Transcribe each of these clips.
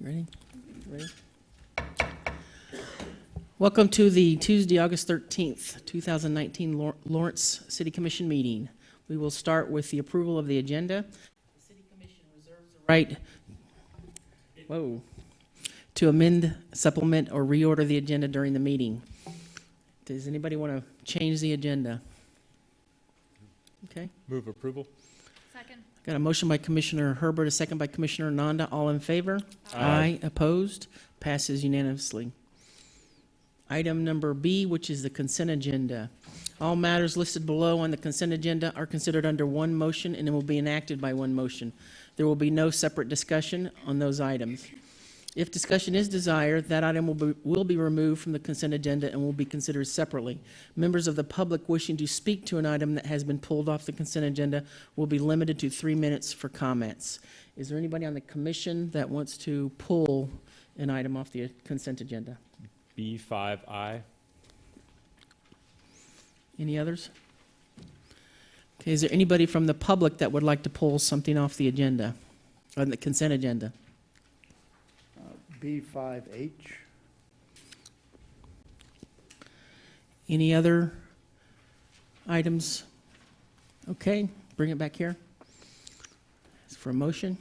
Ready? Ready? Welcome to the Tuesday, August 13th, 2019 Lawrence City Commission meeting. We will start with the approval of the agenda. The City Commission reserves the right to amend, supplement, or reorder the agenda during the meeting. Does anybody want to change the agenda? Okay. Move approval. Second. Got a motion by Commissioner Herbert, a second by Commissioner Nanda. All in favor? Aye. Opposed? Passes unanimously. Item number B, which is the consent agenda. All matters listed below on the consent agenda are considered under one motion and will be enacted by one motion. There will be no separate discussion on those items. If discussion is desired, that item will be removed from the consent agenda and will be considered separately. Members of the public wishing to speak to an item that has been pulled off the consent agenda will be limited to 3 minutes for comments. Is there anybody on the commission that wants to pull an item off the consent agenda? B5I. Any others? Okay, is there anybody from the public that would like to pull something off the agenda, on the consent agenda? B5H. Any other items? Okay, bring it back here. It's for a motion.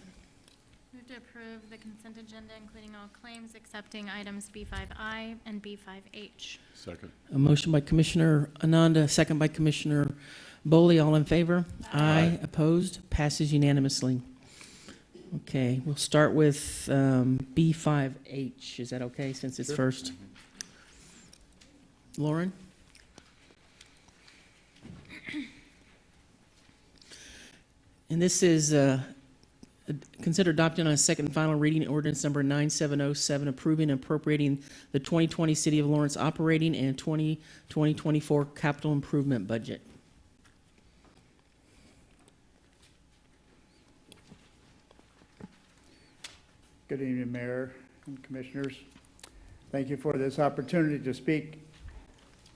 Move to approve the consent agenda, including all claims, excepting items B5I and B5H. Second. A motion by Commissioner Ananda, second by Commissioner Boley. All in favor? Aye. Opposed? Passes unanimously. Okay, we'll start with B5H. Is that okay, since it's Sure. first? Lauren? And this is consider adopting on a second and final reading ordinance number 9707, approving and appropriating the 2020 City of Lawrence operating and 2024 capital improvement budget. Good evening, Mayor and Commissioners. Thank you for this opportunity to speak.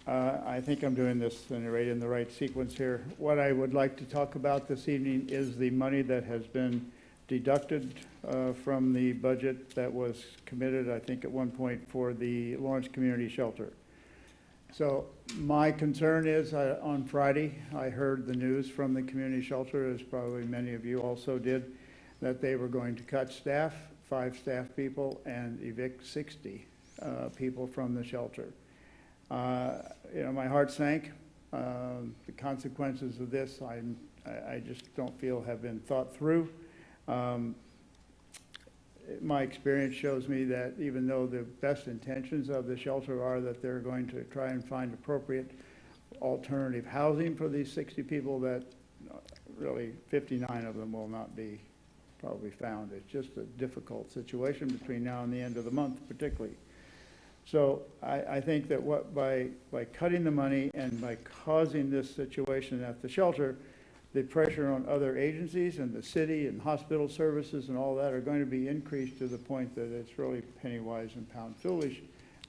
I think I'm doing this in the right sequence here. What I would like to talk about this evening is the money that has been deducted from the budget that was committed, I think, at one point for the Lawrence Community Shelter. So my concern is, on Friday, I heard the news from the community shelter, as probably many of you also did, that they were going to cut staff, 5 staff people, and evict 60 people from the shelter. My heart sank. The consequences of this, I just don't feel have been thought through. My experience shows me that even though the best intentions of the shelter are that they're going to try and find appropriate alternative housing for these 60 people, that really 59 of them will not be probably found. It's just a difficult situation between now and the end of the month, particularly. So I think that by cutting the money and by causing this situation at the shelter, the pressure on other agencies and the city and hospital services and all that are going to be increased to the point that it's really penny wise and pound foolish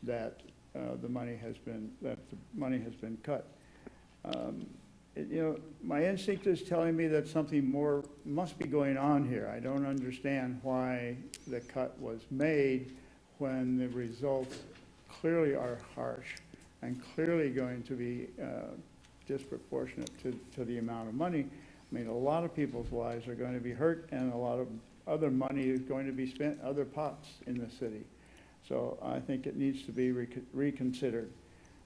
that the money has been cut. My instinct is telling me that something more must be going on here. I don't understand why the cut was made when the results clearly are harsh and clearly going to be disproportionate to the amount of money. I mean, a lot of people's lives are going to be hurt, and a lot of other money is going to be spent other pots in the city. So I think it needs to be reconsidered.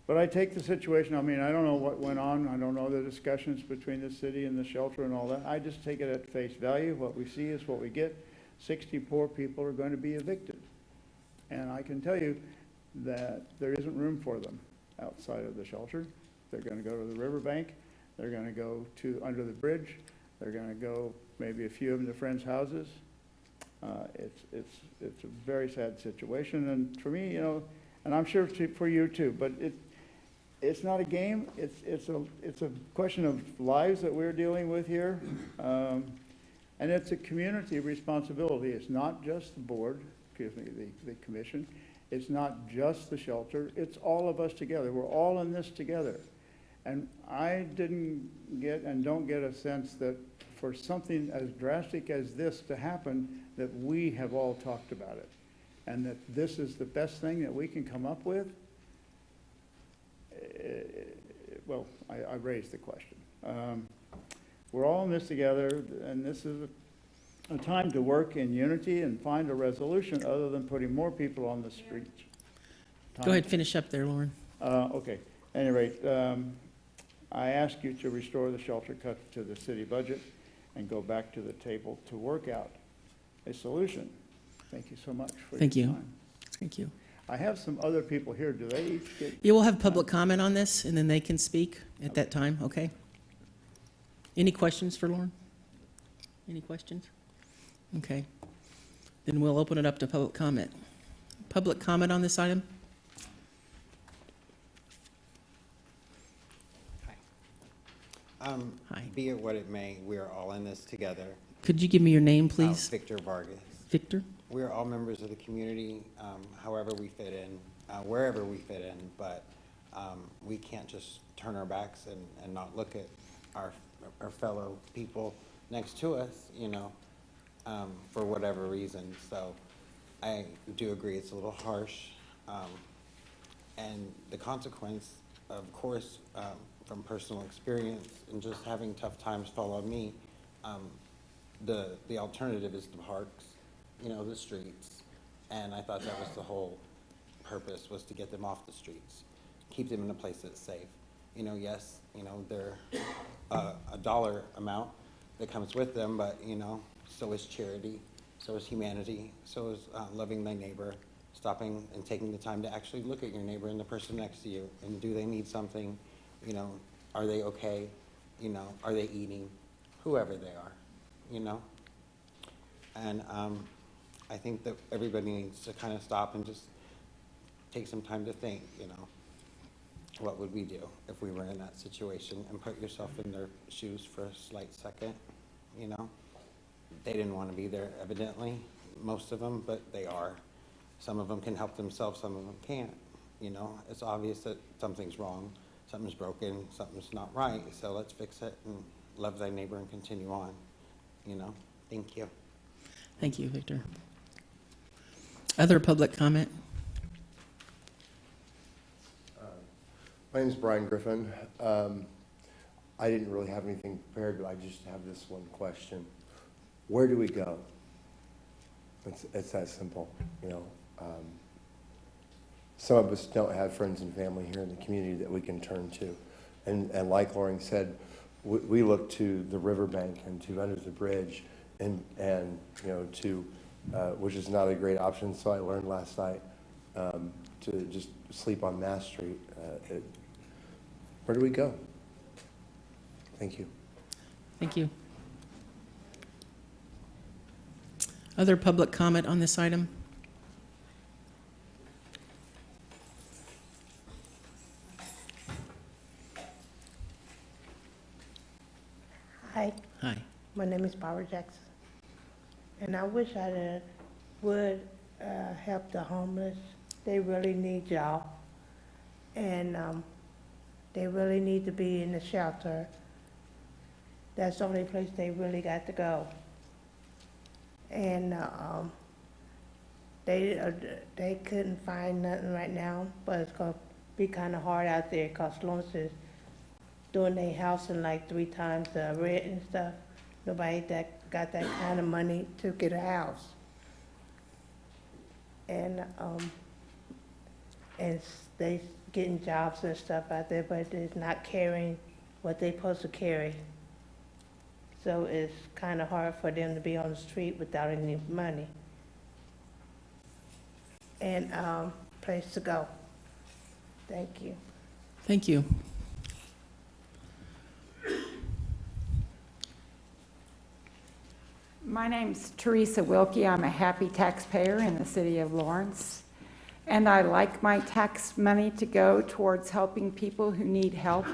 But I take the situation, I mean, I don't know what went on. I don't know the discussions between the city and the shelter and all that. I just take it at face value. What we see is what we get. 60 poor people are going to be evicted. And I can tell you that there isn't room for them outside of the shelter. They're going to go to the riverbank. They're going to go to under the bridge. They're going to go, maybe a few of them, to friends' houses. It's a very sad situation. And for me, and I'm sure for you too, but it's not a game. It's a question of lives that we're dealing with here. And it's a community responsibility. It's not just the board, the commission. It's not just the shelter. It's all of us together. We're all in this together. And I didn't get and don't get a sense that for something as drastic as this to happen, that we have all talked about it. and that this is the best thing that we can come up with, well, I raised the question. We're all in this together, and this is a time to work in unity and find a resolution other than putting more people on the streets. Go ahead, finish up there, Lauren. Okay. At any rate, I ask you to restore the shelter cut to the city budget and go back to the table to work out a solution. Thank you so much for your time. Thank you. Thank you. I have some other people here. Do they each get? Yeah, we'll have public comment on this, and then they can speak at that time, okay? Any questions for Lauren? Any questions? Okay. Then we'll open it up to public comment. Public comment on this item? Hi. Be it what it may, we are all in this together. Could you give me your name, please? Victor Vargas. Victor? We are all members of the community, however we fit in, wherever we fit in, but we can't just turn our backs and not look at our fellow people next to us, you know, for whatever reason. So I do agree it's a little harsh. And the consequence, of course, from personal experience and just having tough times follow me, the alternative is the parks, you know, the streets. And I thought that was the whole purpose, was to get them off the streets, keep them in a place that's safe. You know, yes, you know, they're a dollar amount that comes with them, but, you know, so is charity, so is humanity, so is loving thy neighbor, stopping and taking the time to actually look at your neighbor and the person next to you, and do they need something, you know, are they okay, you know, are they eating, whoever they are, you know. And I think that everybody needs to kind of stop and just take some time to think, you know, what would we do if we were in that situation, and put yourself in their shoes for a slight second, you know. They didn't want to be there, evidently, most of them, but they are. Some of them can help themselves, some of them can't, you know. It's obvious that something's wrong, something's broken, something's not right, so let's fix it and love thy neighbor and continue on, you know. Thank you. Thank you, Victor. Other public comment? My name is Brian Griffin. I didn't really have anything prepared, but I just have this one question. Where do we go? It's that simple, you know. Some of us don't have friends and family here in the community that we can turn to. And like Lauren said, we look to the riverbank and to under the bridge and you know, to, which is not a great option. So I learned last night to just sleep on Mass Street. Where do we go? Thank you. Thank you. Other public comment on this item? Hi, Hi. my name is Barbara Jackson, and I wish I would help the homeless. They really need y'all, and they really need to be in the shelter. That's the only place they really got to go. And they couldn't find nothing right now, but it's gonna be kind of hard out there, cause Lawrence is doing their housing like 3 times the rent and stuff. Nobody that got that kind of money to get a house. And they getting jobs and stuff out there, but it's not carrying what they supposed to carry. So it's kind of hard for them to be on the street without any money and place to go. Thank you. Thank you. My name's Teresa Wilkie. I'm a happy taxpayer in the city of Lawrence. And I like my tax money to go towards helping people who need help.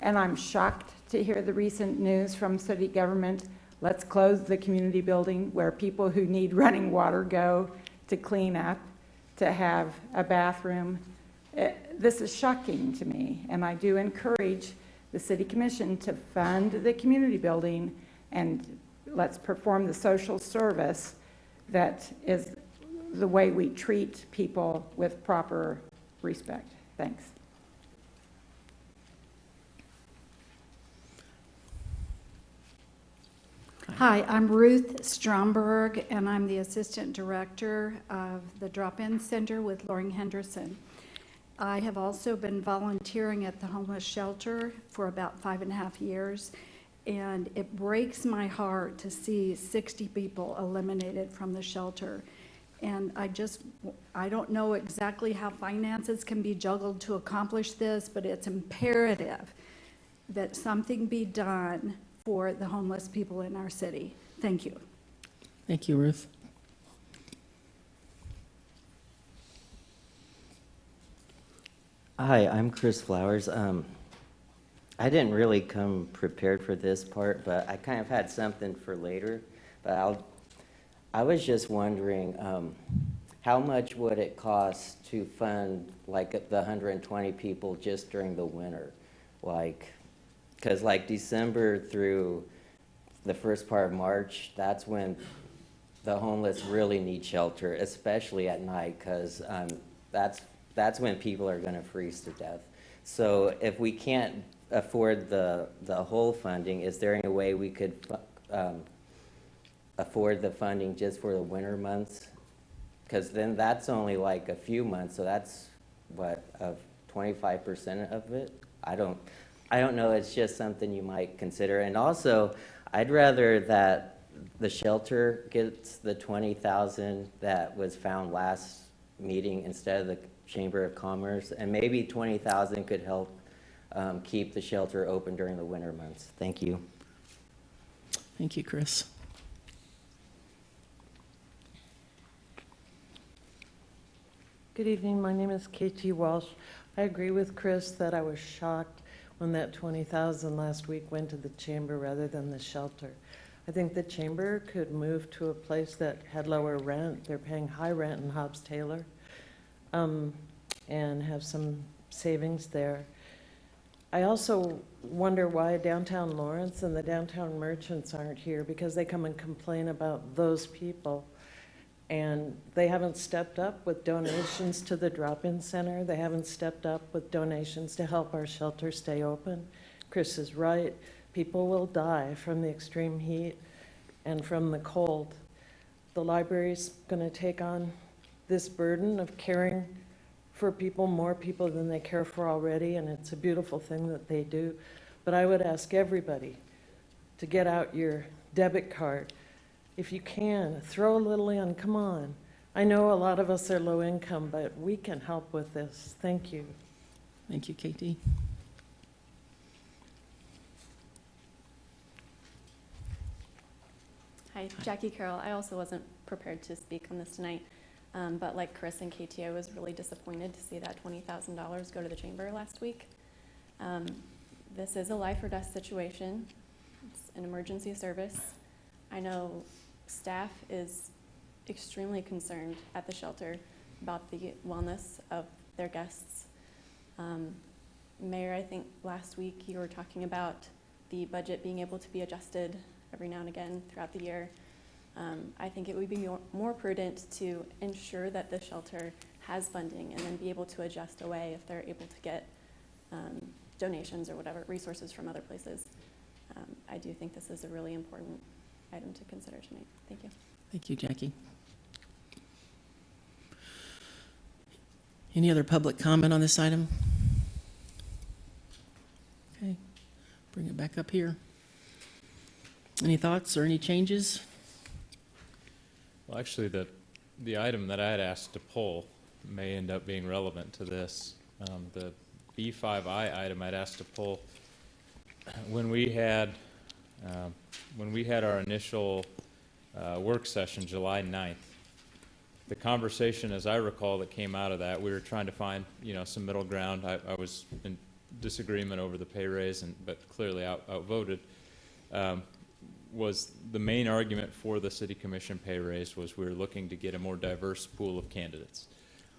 And I'm shocked to hear the recent news from city government, let's close the community building where people who need running water go to clean up, to have a bathroom. This is shocking to me, and I do encourage the city commission to fund the community building, and let's perform the social service that is the way we treat people with proper respect. Thanks. Hi, I'm Ruth Stromberg, and I'm the Assistant Director of the Drop-In Center with Loring Henderson. I have also been volunteering at the homeless shelter for about 5.5 years, and it breaks my heart to see 60 people eliminated from the shelter. And I don't know exactly how finances can be juggled to accomplish this, but it's imperative that something be done for the homeless people in our city. Thank you. Thank you, Ruth. Hi, I'm Chris Flowers. I didn't really come prepared for this part, but I kind of had something for later. But I was just wondering, how much would it cost to fund like the 120 people just during the winter? Because like December through the first part of March, that's when the homeless really need shelter, especially at night, because that's when people are going to freeze to death. So if we can't afford the whole funding, is there any way we could afford the funding just for the winter months? Because then that's only like a few months, so that's what, of 25% of it? I don't know, it's just something you might consider. And also, I'd rather that the shelter gets the $20,000 that was found last meeting instead of the Chamber of Commerce, and maybe $20,000 could help keep the shelter open during the winter months. Thank you. Thank you, Chris. Good evening, my name is KT Walsh. I agree with Chris that I was shocked when that $20,000 last week went to the chamber rather than the shelter. I think the chamber could move to a place that had lower rent. They're paying high rent in Hobbs Taylor, and have some savings there. I also wonder why downtown Lawrence and the downtown merchants aren't here, because they come and complain about those people. And they haven't stepped up with donations to the drop-in center. They haven't stepped up with donations to help our shelter stay open. Chris is right. People will die from the extreme heat and from the cold. The library's going to take on this burden of caring for people, more people than they care for already, and it's a beautiful thing that they do. But I would ask everybody to get out your debit card. If you can, throw a little in, come on. I know a lot of us are low income, but we can help with this. Thank you. Thank you, KT. Hi, Jackie Carroll. I also wasn't prepared to speak on this tonight, but like Chris and KT, I was really disappointed to see that $20,000 go to the chamber last week. This is a life or death situation. It's an emergency service. I know staff is extremely concerned at the shelter about the wellness of their guests. Mayor, I think last week you were talking about the budget being able to be adjusted every now and again throughout the year. I think it would be more prudent to ensure that the shelter has funding and then be able to adjust away if they're able to get donations or whatever, resources from other places. I do think this is a really important item to consider tonight. Thank you. Thank you, Jackie. Any other public comment on this item? Okay, bring it back up here. Any thoughts or any changes? Well, actually, the item that I had asked to pull may end up being relevant to this. The B5I item I'd asked to pull, when we had our initial work session, July 9th, the conversation, as I recall, that came out of that, we were trying to find, some middle ground. I was in disagreement over the pay raise, but clearly outvoted. Was the main argument for the city commission pay raise was we were looking to get a more diverse pool of candidates.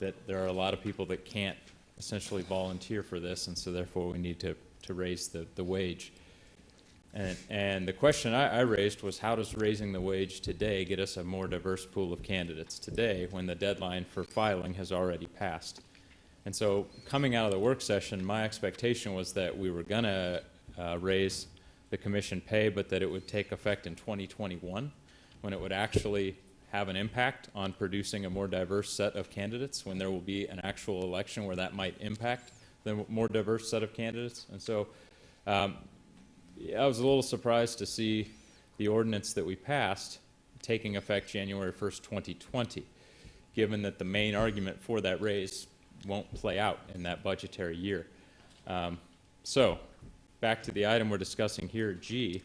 That there are a lot of people that can't essentially volunteer for this, and so therefore we need to raise the wage. And the question I raised was, how does raising the wage today get us a more diverse pool of candidates today when the deadline for filing has already passed? And so coming out of the work session, my expectation was that we were going to raise the commission pay, but that it would take effect in 2021, when it would actually have an impact on producing a more diverse set of candidates, when there will be an actual election where that might impact the more diverse set of candidates. And so I was a little surprised to see the ordinance that we passed taking effect January 1st, 2020, given that the main argument for that raise won't play out in that budgetary year. So back to the item we're discussing here, G,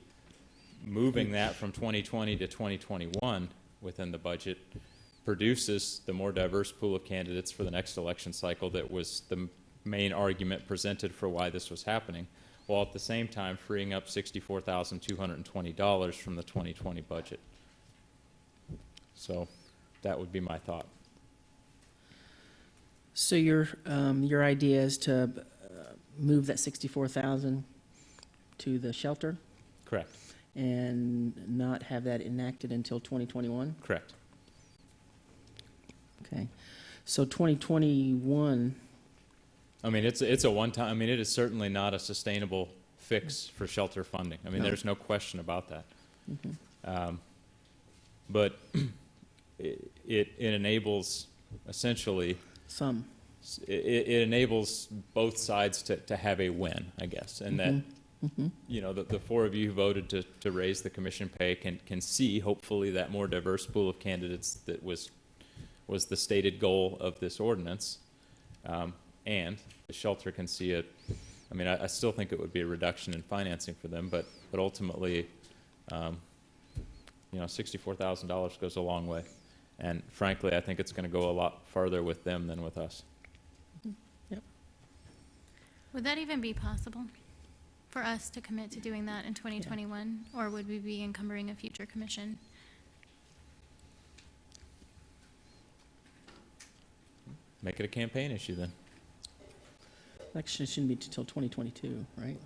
moving that from 2020 to 2021 within the budget produces the more diverse pool of candidates for the next election cycle that was the main argument presented for why this was happening, while at the same time freeing up $64,220 from the 2020 budget. So that would be my thought. So your idea is to move that 64,000 to the shelter Correct. and not have that enacted until 2021? Correct. Okay. So 2021, I mean, it's a one-time, I mean, it is certainly not a sustainable fix for shelter funding. I mean, No. there's no question about that. But it enables, essentially, some. it enables both sides to have a win, I guess. And that, you know, the four of you who voted to raise the commission pay can see, hopefully, that more diverse pool of candidates that was the stated goal of this ordinance. And the shelter can see it. I mean, I still think it would be a reduction in financing for them, but ultimately, you know, $64,000 goes a long way. And frankly, I think it's going to go a lot farther with them than with us. Would that even be possible for us to commit to doing that in 2021? Or would we be encumbering a future commission? Make it a campaign issue then. Election shouldn't be until 2022, right?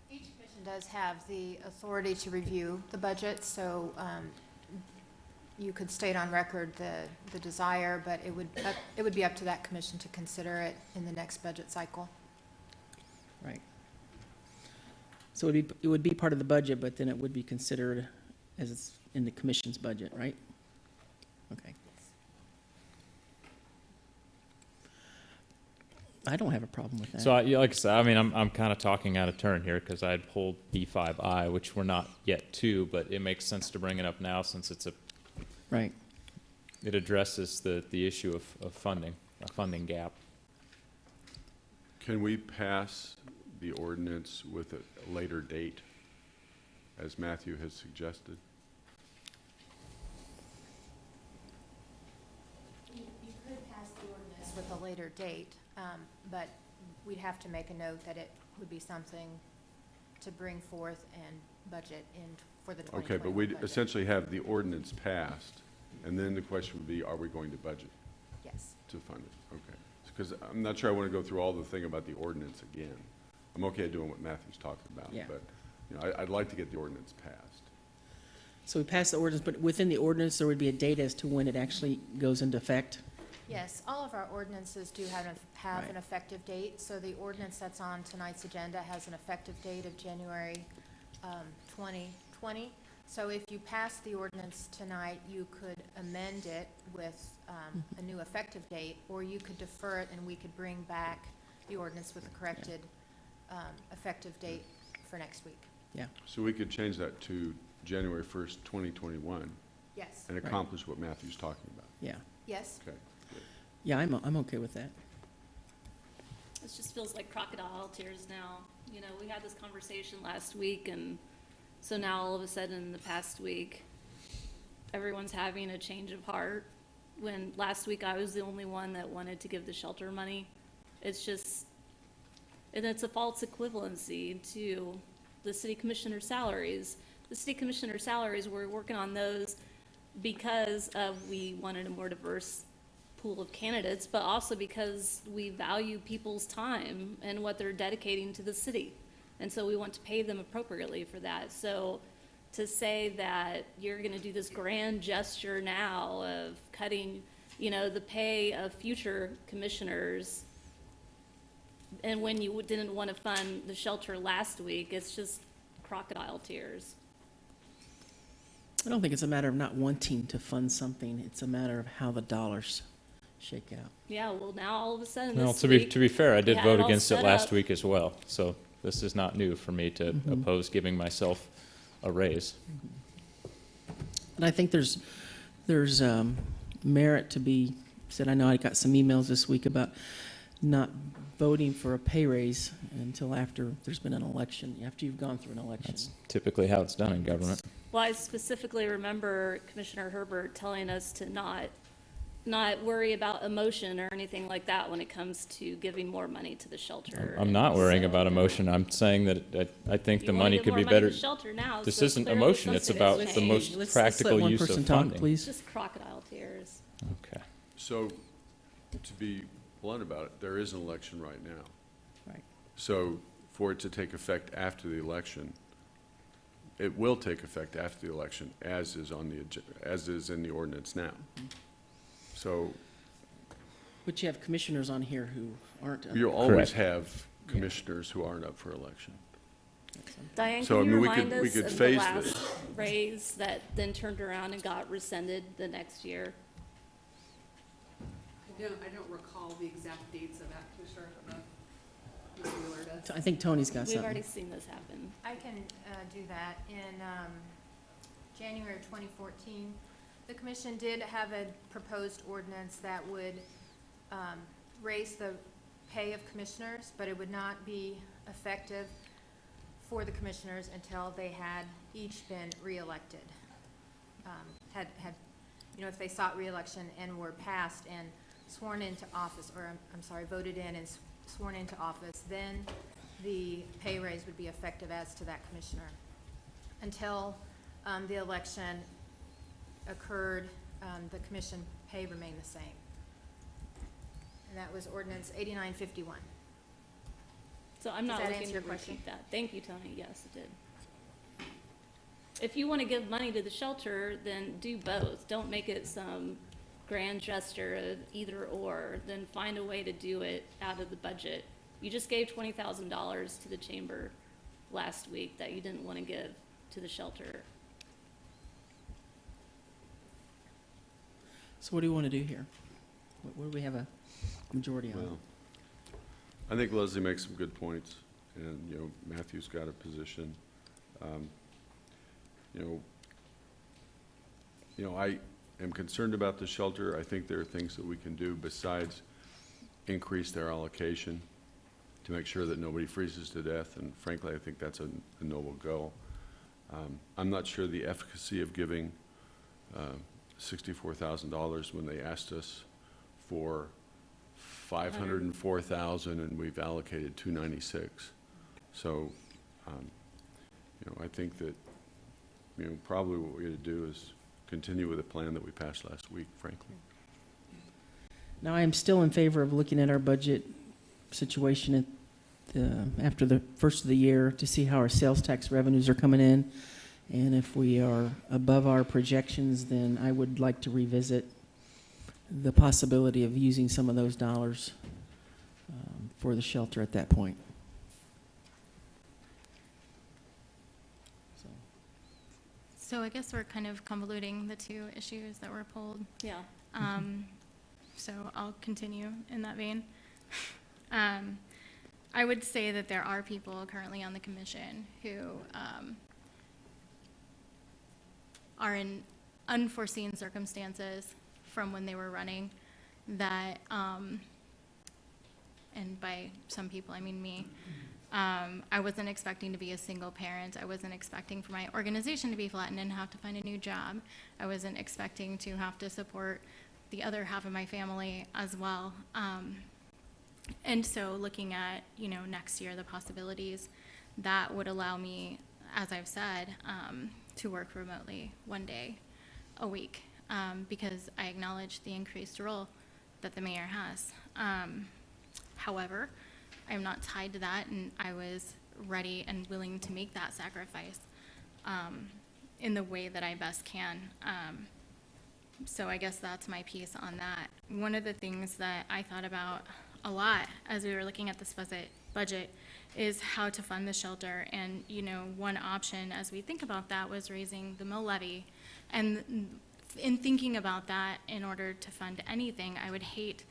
Each commission does have the authority to review the budget, so you could state on record the desire, but it would be up to that commission to consider it in the next budget cycle. Right. So it would be part of the budget, but then it would be considered as it's in the commission's budget, right? Okay. I don't have a problem with that. So, yeah, like I said, I mean, I'm kind of talking out of turn here because I had pulled B5I, which we're not yet to, but it makes sense to bring it up now since it's Right. it addresses the issue of funding, a funding gap. Can we pass the ordinance with a later date, as Matthew has suggested? You could pass the ordinance with a later date, but we'd have to make a note that it would be something to bring forth and budget in for the 2021 Okay, but we'd budget. essentially have the ordinance passed, and then the question would be, are we going to budget Yes. to fund it? Okay. Because I'm not sure I want to go through all the thing about the ordinance again. I'm okay doing what Matthew's talking about, Yeah. but, you know, I'd like to get the ordinance passed. So we passed the ordinance, but within the ordinance, there would be a date as to when it actually goes into effect? Yes, all of our ordinances do have Right. an effective date, so the ordinance that's on tonight's agenda has an effective date of January 2020. So if you pass the ordinance tonight, you could amend it with a new effective date, or you could defer it and we could bring back the ordinance with a corrected effective date for next week. Yeah. So we could change that to January 1st, 2021, Yes. and accomplish what Matthew's talking about. Yeah. Yes? Okay. Yeah, I'm okay with that. This just feels like crocodile tears now. You know, we had this conversation last week, and so now all of a sudden in the past week, everyone's having a change of heart. When last week I was the only one that wanted to give the shelter money. It's just, and it's a false equivalency to the city commissioner salaries. The city commissioner salaries, we're working on those because we wanted a more diverse pool of candidates, but also because we value people's time and what they're dedicating to the city. And so we want to pay them appropriately for that. So to say that you're going to do this grand gesture now of cutting, the pay of future commissioners, and when you didn't want to fund the shelter last week, it's just crocodile tears. I don't think it's a matter of not wanting to fund something. It's a matter of how the dollars shake out. Yeah, well, now all of a sudden Well, this to week. be fair, I did we had vote it all against it set last up. week as well, so this is not new for me to oppose giving myself a raise. And I think there's merit to be said. I know I got some emails this week about not voting for a pay raise until after there's been an election, after you've gone through an election. That's typically how it's done in government. Well, I specifically remember Commissioner Herbert telling us to not worry about emotion or anything like that when it comes to giving more money to the shelter. I'm not worrying So- about emotion. I'm saying that I think the You wanna money give could more be money to better. the shelter now, This so isn't clearly emotion, it's something is about the changed. most Let's practical let one use of person talk, funding. please. Just crocodile tears. Okay. So, to be blunt about it, there is an election right now. Right. So, for it to take effect after the election, it will take effect after the election, as is as is in the ordinance now. So, But you have commissioners on here who aren't. you'll always Correct. have commissioners who aren't up for election. Diane, So, I can you mean, we remind could us of the phase last this. raise that then turned around and got rescinded the next year? I don't recall the exact dates of that, Commissioner, Ms. Wheeler does. I think Tony's got We've already something. seen this happen. I can do that. In January of 2014, the commission did have a proposed ordinance that would raise the pay of commissioners, but it would not be effective for the commissioners until they had each been reelected. If they sought reelection and were passed and sworn into office, or I'm sorry, voted in and sworn into office, then the pay raise would be effective as to that commissioner. Until the election occurred, the commission pay remained the same. And that was ordinance 8951. So I'm not Does that looking answer to your question? repeat that. Thank you, Tony. Yes, it did. If you want to give money to the shelter, then do both. Don't make it some grand gesture of either or. Then find a way to do it out of the budget. You just gave $20,000 to the chamber last week that you didn't want to give to the shelter. So what do you want to do here? What do we have a majority on? Well, I think Leslie makes some good points, and, Matthew's got a position. I am concerned about the shelter. I think there are things that we can do besides increase their allocation to make sure that nobody freezes to death, and frankly, I think that's a noble goal. I'm not sure the efficacy of giving $64,000 when they asked us for $504,000 and we've allocated $296,000. So, I think that, probably what we ought to do is continue with the plan that we passed last week, frankly. Now, I am still in favor of looking at our budget situation after the first of the year to see how our sales tax revenues are coming in. And if we are above our projections, then I would like to revisit the possibility of using some of those dollars for the shelter at that point. So I guess we're kind of convoluting the two issues that were pulled. Yeah. So I'll continue in that vein. I would say that there are people currently on the commission who are in unforeseen circumstances from when they were running that, and by some people, I mean me, I wasn't expecting to be a single parent. I wasn't expecting for my organization to be flattened and have to find a new job. I wasn't expecting to have to support the other half of my family as well. And so looking at, next year, the possibilities that would allow me, as I've said, to work remotely one day a week, because I acknowledge the increased role that the mayor has. However, I'm not tied to that, and I was ready and willing to make that sacrifice in the way that I best can. So I guess that's my piece on that. One of the things that I thought about a lot as we were looking at this budget is how to fund the shelter. And, you know, one option as we think about that was raising the mill levy. And in thinking about that, in order to fund anything, I would hate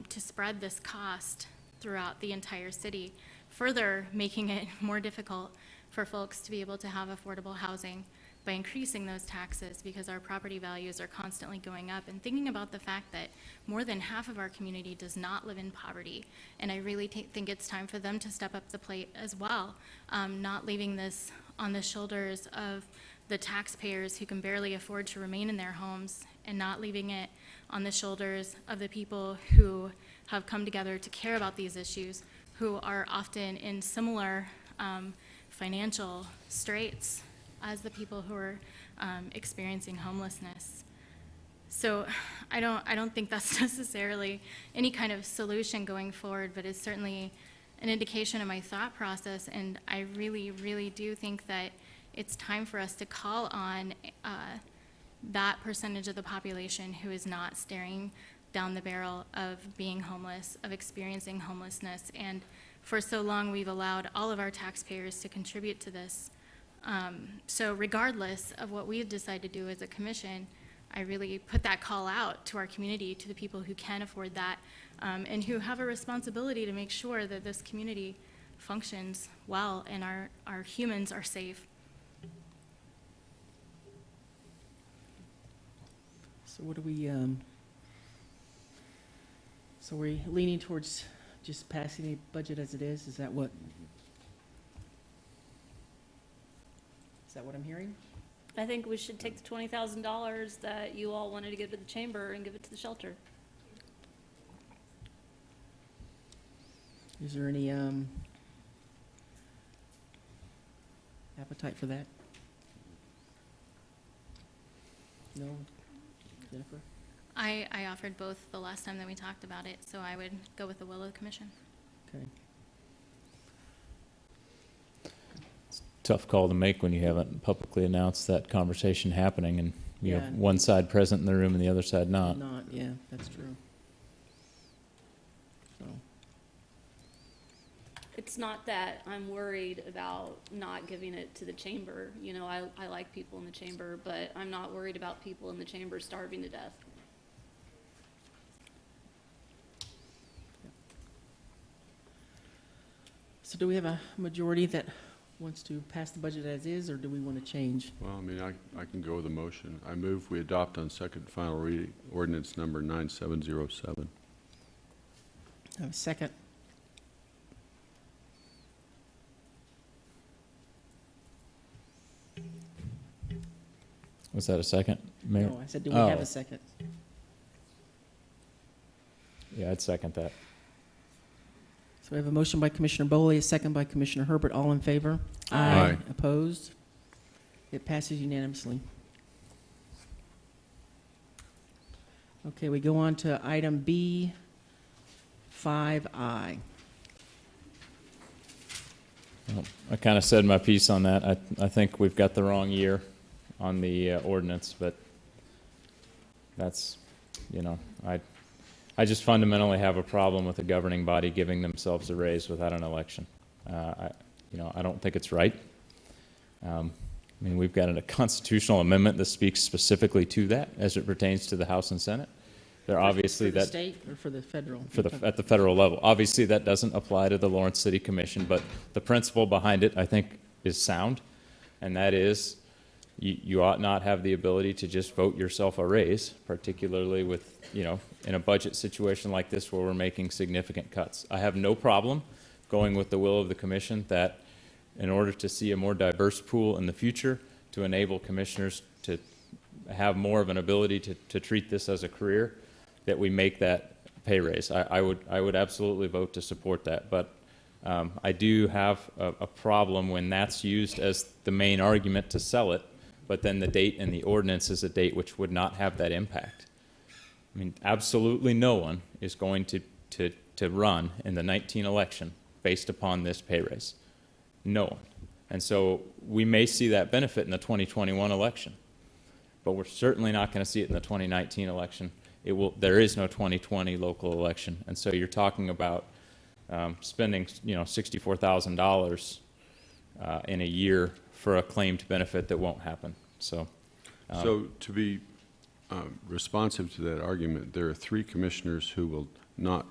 to spread this cost throughout the entire city, further making it more difficult for folks to be able to have affordable housing by increasing those taxes, because our property values are constantly going up. And thinking about the fact that more than half of our community does not live in poverty, and I really think it's time for them to step up the plate as well, not leaving this on the shoulders of the taxpayers who can barely afford to remain in their homes, and not leaving it on the shoulders of the people who have come together to care about these issues, who are often in similar financial straits as the people who are experiencing homelessness. So I don't think that's necessarily any kind of solution going forward, but it's certainly an indication of my thought process. And I really, really do think that it's time for us to call on that percentage of the population who is not staring down the barrel of being homeless, of experiencing homelessness. And for so long, we've allowed all of our taxpayers to contribute to this. So regardless of what we decide to do as a commission, I really put that call out to our community, to the people who can afford that, and who have a responsibility to make sure that this community functions well and our humans are safe. So what are we, so we're leaning towards just passing the budget as it is? Is that what I'm hearing? I think we should take the $20,000 that you all wanted to give to the chamber and give it to the shelter. Is there any appetite for that? No? Jennifer? I offered both the last time that we talked about it, so I would go with the will of the commission. Okay. Tough call to make when you haven't publicly announced that conversation happening, and you Yeah. have one side present in the room and the other side not. Not, yeah, that's true. So, It's not that I'm worried about not giving it to the chamber. You know, I like people in the chamber, but I'm not worried about people in the chamber starving to death. so do we have a majority that wants to pass the budget as is, or do we want to change? Well, I mean, I can go with a motion. I move we adopt on second and final reading ordinance number 9707. Have a second? Was that a second, Mayor? No, I said, do we have Oh. a second? Yeah, I'd second that. So we have a motion by Commissioner Boley, a second by Commissioner Herbert. All in favor? Aye. Opposed? It passes unanimously. Okay, we go on to item B5I. Well, I kind of said my piece on that. I think we've got the wrong year on the ordinance, but that's, you know, I just fundamentally have a problem with the governing body giving themselves a raise without an election. I don't think it's right. I mean, we've got a constitutional amendment that speaks specifically to that as it pertains to the House and Senate. They're obviously For the that state or for the federal? at the federal level. Obviously, that doesn't apply to the Lawrence City Commission, but the principle behind it, I think, is sound, and that is you ought not have the ability to just vote yourself a raise, particularly with, in a budget situation like this where we're making significant cuts. I have no problem going with the will of the commission that in order to see a more diverse pool in the future, to enable commissioners to have more of an ability to treat this as a career, that we make that pay raise. I would absolutely vote to support that, but I do have a problem when that's used as the main argument to sell it, but then the date in the ordinance is a date which would not have that impact. I mean, absolutely no one is going to run in the 19 election based upon this pay raise. No one. And so we may see that benefit in the 2021 election, but we're certainly not going to see it in the 2019 election. There is no 2020 local election, and so you're talking about spending, $64,000 in a year for a claimed benefit that won't happen. So To be responsive to that argument, there are 3 commissioners who will not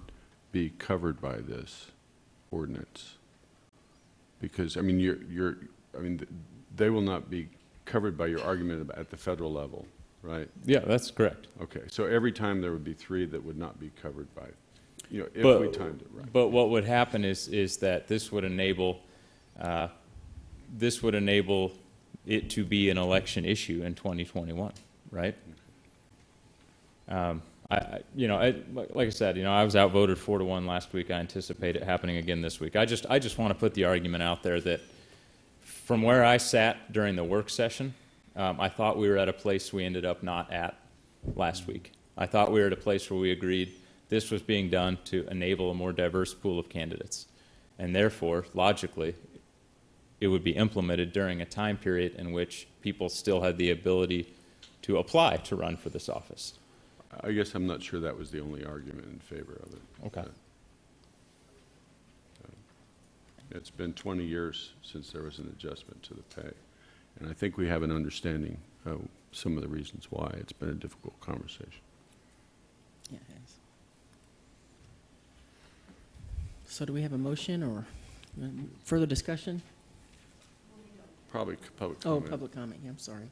be covered by this ordinance. Because, they will not be covered by your argument at the federal level, right? yeah, that's correct. Okay, so every time there would be 3 that would not be covered by, if But- we timed it right. But what would happen is that this would enable it to be an election issue in 2021, right? Like I said, I was outvoted 4-1 last week. I anticipate it happening again this week. I just want to put the argument out there that from where I sat during the work session, I thought we were at a place we ended up not at last week. I thought we were at a place where we agreed this was being done to enable a more diverse pool of candidates. And therefore, logically, it would be implemented during a time period in which people still had the ability to apply to run for this office. I guess I'm not sure that was the only argument in favor of it. Okay. It's been 20 years since there was an adjustment to the pay. And I think we have an understanding of some of the reasons why. It's been a difficult conversation. Yeah, it is. So do we have a motion or further discussion? Probably public Oh, comment. public comment, yeah, I'm sorry.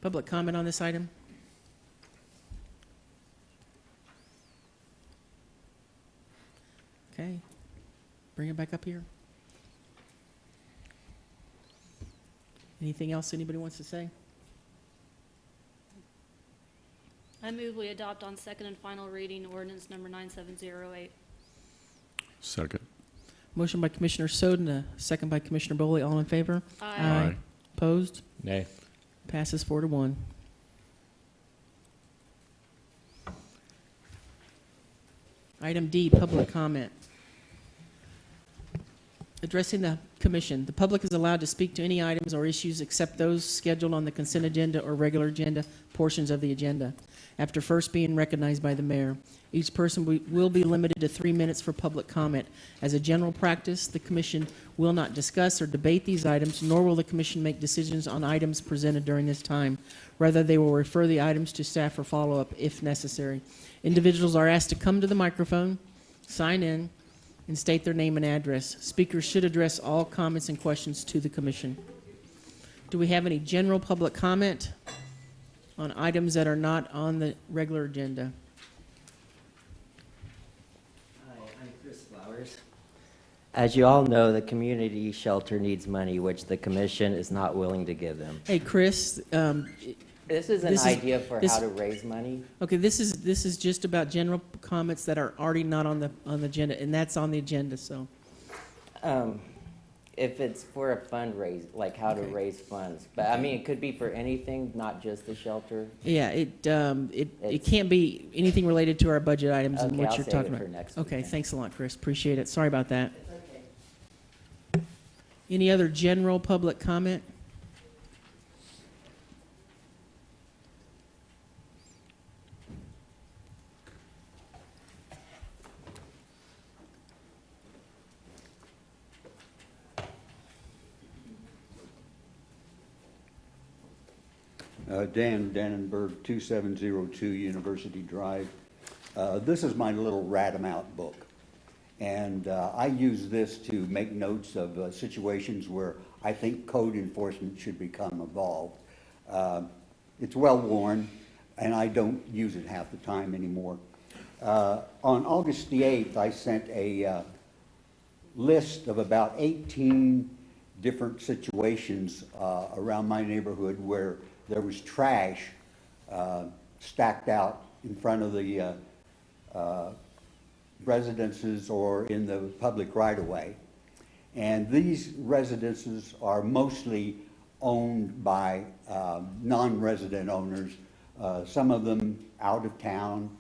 Public comment on this item? Okay, bring it back up here. Anything else anybody wants to say? I move we adopt on second and final reading ordinance number 9708. Second. Motion by Commissioner Soden, a second by Commissioner Bowley, all in favor? Aye. Opposed? Nay. Passes 4-1. Item D, public comment. Addressing the commission, the public is allowed to speak to any items or issues except those scheduled on the consent agenda or regular agenda portions of the agenda, after first being recognized by the mayor. Each person will be limited to 3 minutes for public comment. As a general practice, the commission will not discuss or debate these items, nor will the commission make decisions on items presented during this time. Rather, they will refer the items to staff for follow-up if necessary. Individuals are asked to come to the microphone, sign in, and state their name and address. Speakers should address all comments and questions to the commission. Do we have any general public comment on items that are not on the regular agenda? Hi, I'm Chris Flowers. As you all know, the community shelter needs money, which the commission is not willing to give them. Hey, Chris, This is an This is- idea for this- how to raise money. okay, this is just about general comments that are already not on the agenda, and that's on the agenda, so. If it's for a fundraise, like how to Okay. raise funds. But I mean, it could be for anything, not just the shelter. Yeah, it It's- can't be anything related to our budget items and Okay, what I'll you're save talking it for about. next week Okay, then. thanks a lot, Chris, appreciate it, sorry about that. Any other general public comment? Dan Dannenberg, 2702 University Drive. This is my little rat 'em out book. And I use this to make notes of situations where I think code enforcement should become involved. It's well worn, and I don't use it half the time anymore. On August the 8th, I sent a list of about 18 different situations around my neighborhood where there was trash stacked out in front of the residences or in the public right-of-way. And these residences are mostly owned by non-resident owners, some of them out of town.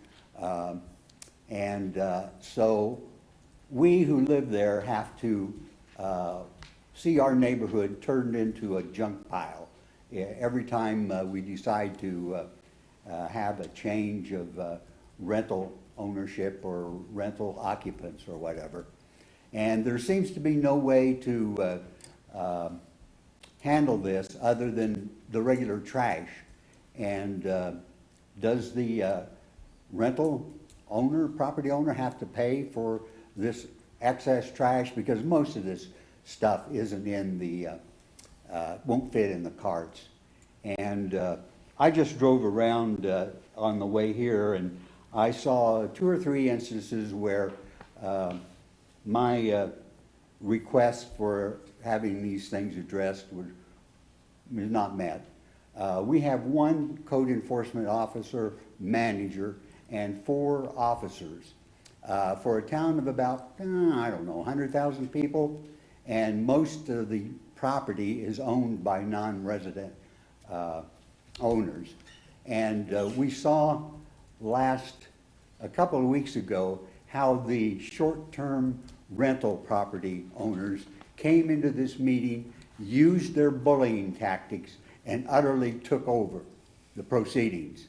So we who live there have to see our neighborhood turned into a junk pile. Every time we decide to have a change of rental ownership or rental occupants or whatever. And there seems to be no way to handle this other than the regular trash. And does the rental owner, property owner, have to pay for this excess trash? Because most of this stuff isn't in the, won't fit in the carts. And I just drove around on the way here, and I saw 2 or 3 instances where my request for having these things addressed was not met. We have 1 code enforcement officer, manager, and 4 officers for a town of about, I don't know, 100,000 people, and most of the property is owned by non-resident owners. And we saw a couple of weeks ago, how the short-term rental property owners came into this meeting, used their bullying tactics, and utterly took over the proceedings.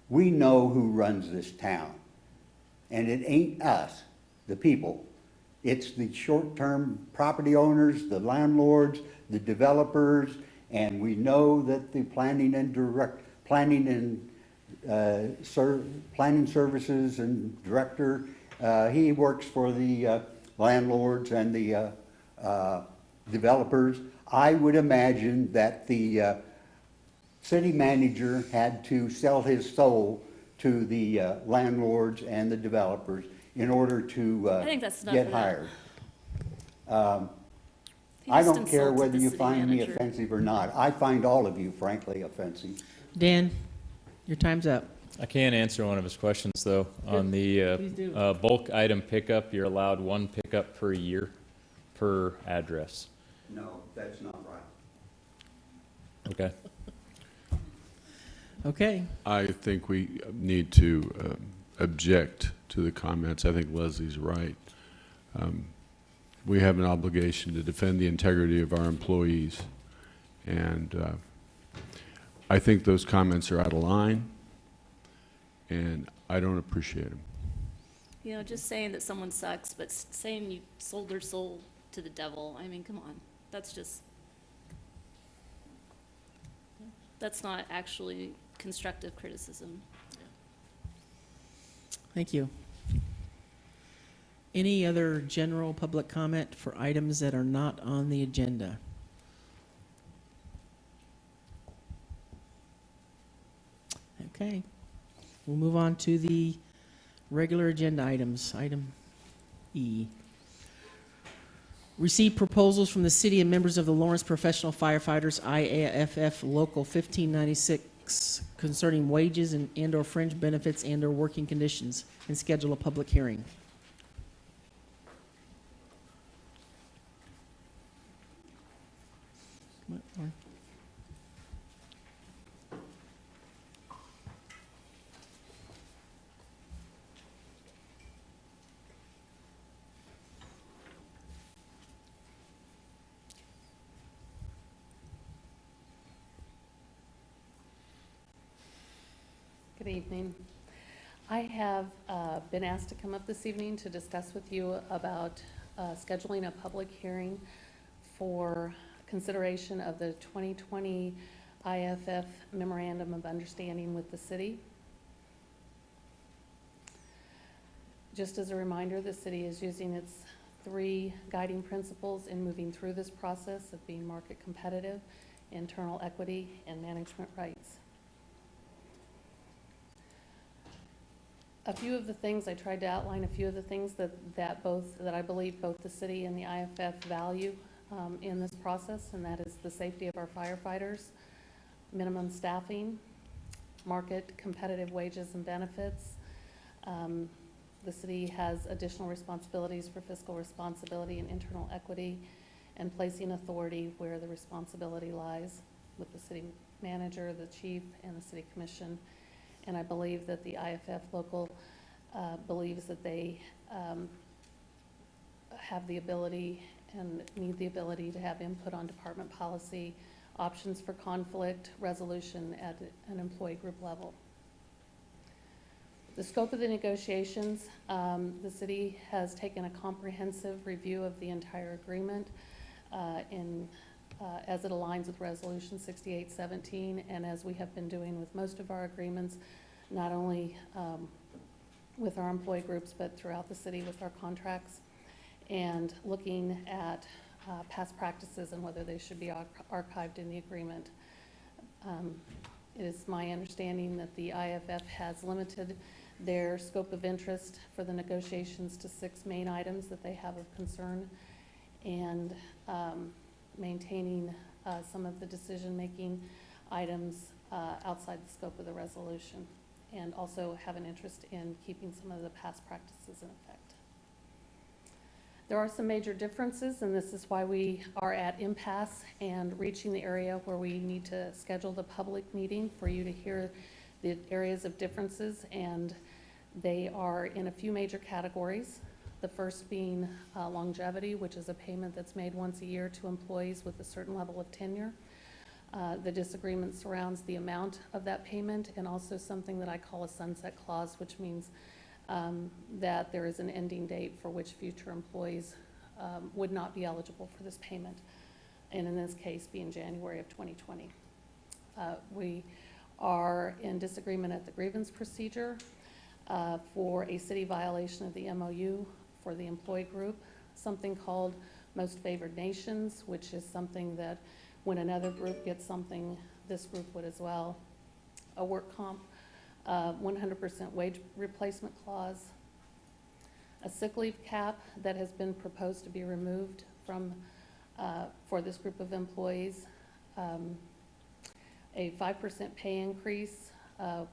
We know who runs this town, and it ain't us, the people. It's the short-term property owners, the landlords, the developers, and we know that the planning services and director, he works for the landlords and the developers. I would imagine that the city manager had to sell his soul to the landlords and the developers in order to I think that's enough get of that. hired. He I just don't care insulted whether the you city find me manager. offensive or not. I find all of you frankly offensive. Dan, your time's up. I can answer one of his questions, though. On the Please do. bulk item pickup, you're allowed 1 pickup per year per address. No, that's not right. Okay. Okay, I think we need to object to the comments. I think Leslie's right. We have an obligation to defend the integrity of our employees. And I think those comments are out of line, and I don't appreciate them. You know, just saying that someone sucks, but saying you sold their soul to the devil, I mean, come on. That's not actually constructive criticism. thank you. Any other general public comment for items that are not on the agenda? Okay, we'll move on to the regular agenda items. Item E. Receive proposals from the city and members of the Lawrence Professional Firefighters, IAFF Local 1596, concerning wages and/or fringe benefits and/or working conditions, and schedule a public hearing. Come on, Lauren. Good evening. I have been asked to come up this evening to discuss with you about scheduling a public hearing for consideration of the 2020 IAFF Memorandum of Understanding with the city. Just as a reminder, the city is using its 3 guiding principles in moving through this process of being market competitive, internal equity, and management rights. A few of the things, I tried to outline a few of the things that I believe both the city and the IAFF value in this process, and that is the safety of our firefighters, minimum staffing, market competitive wages and benefits. The city has additional responsibilities for fiscal responsibility and internal equity, and placing authority where the responsibility lies with the city manager, the chief, and the city commission. And I believe that the IAFF Local believes that they have the ability and need the ability to have input on department policy, options for conflict resolution at an employee group level. The scope of the negotiations, the city has taken a comprehensive review of the entire agreement as it aligns with Resolution 6817, and as we have been doing with most of our agreements, not only with our employee groups, but throughout the city with our contracts, and looking at past practices and whether they should be archived in the agreement. It is my understanding that the IAFF has limited their scope of interest for the negotiations to 6 main items that they have of concern, and maintaining some of the decision-making items outside the scope of the resolution, and also have an interest in keeping some of the past practices in effect. There are some major differences, and this is why we are at impasse and reaching the area where we need to schedule the public meeting for you to hear the areas of differences, and they are in a few major categories. The first being longevity, which is a payment that's made once a year to employees with a certain level of tenure. The disagreement surrounds the amount of that payment, and also something that I call a sunset clause, which means that there is an ending date for which future employees would not be eligible for this payment, and in this case being January of 2020. We are in disagreement at the grievance procedure for a city violation of the MOU for the employee group, something called most favored nations, which is something that when another group gets something, this group would as well. A work comp, 100% wage replacement clause, a sick leave cap that has been proposed to be removed from for this group of employees, a 5% pay increase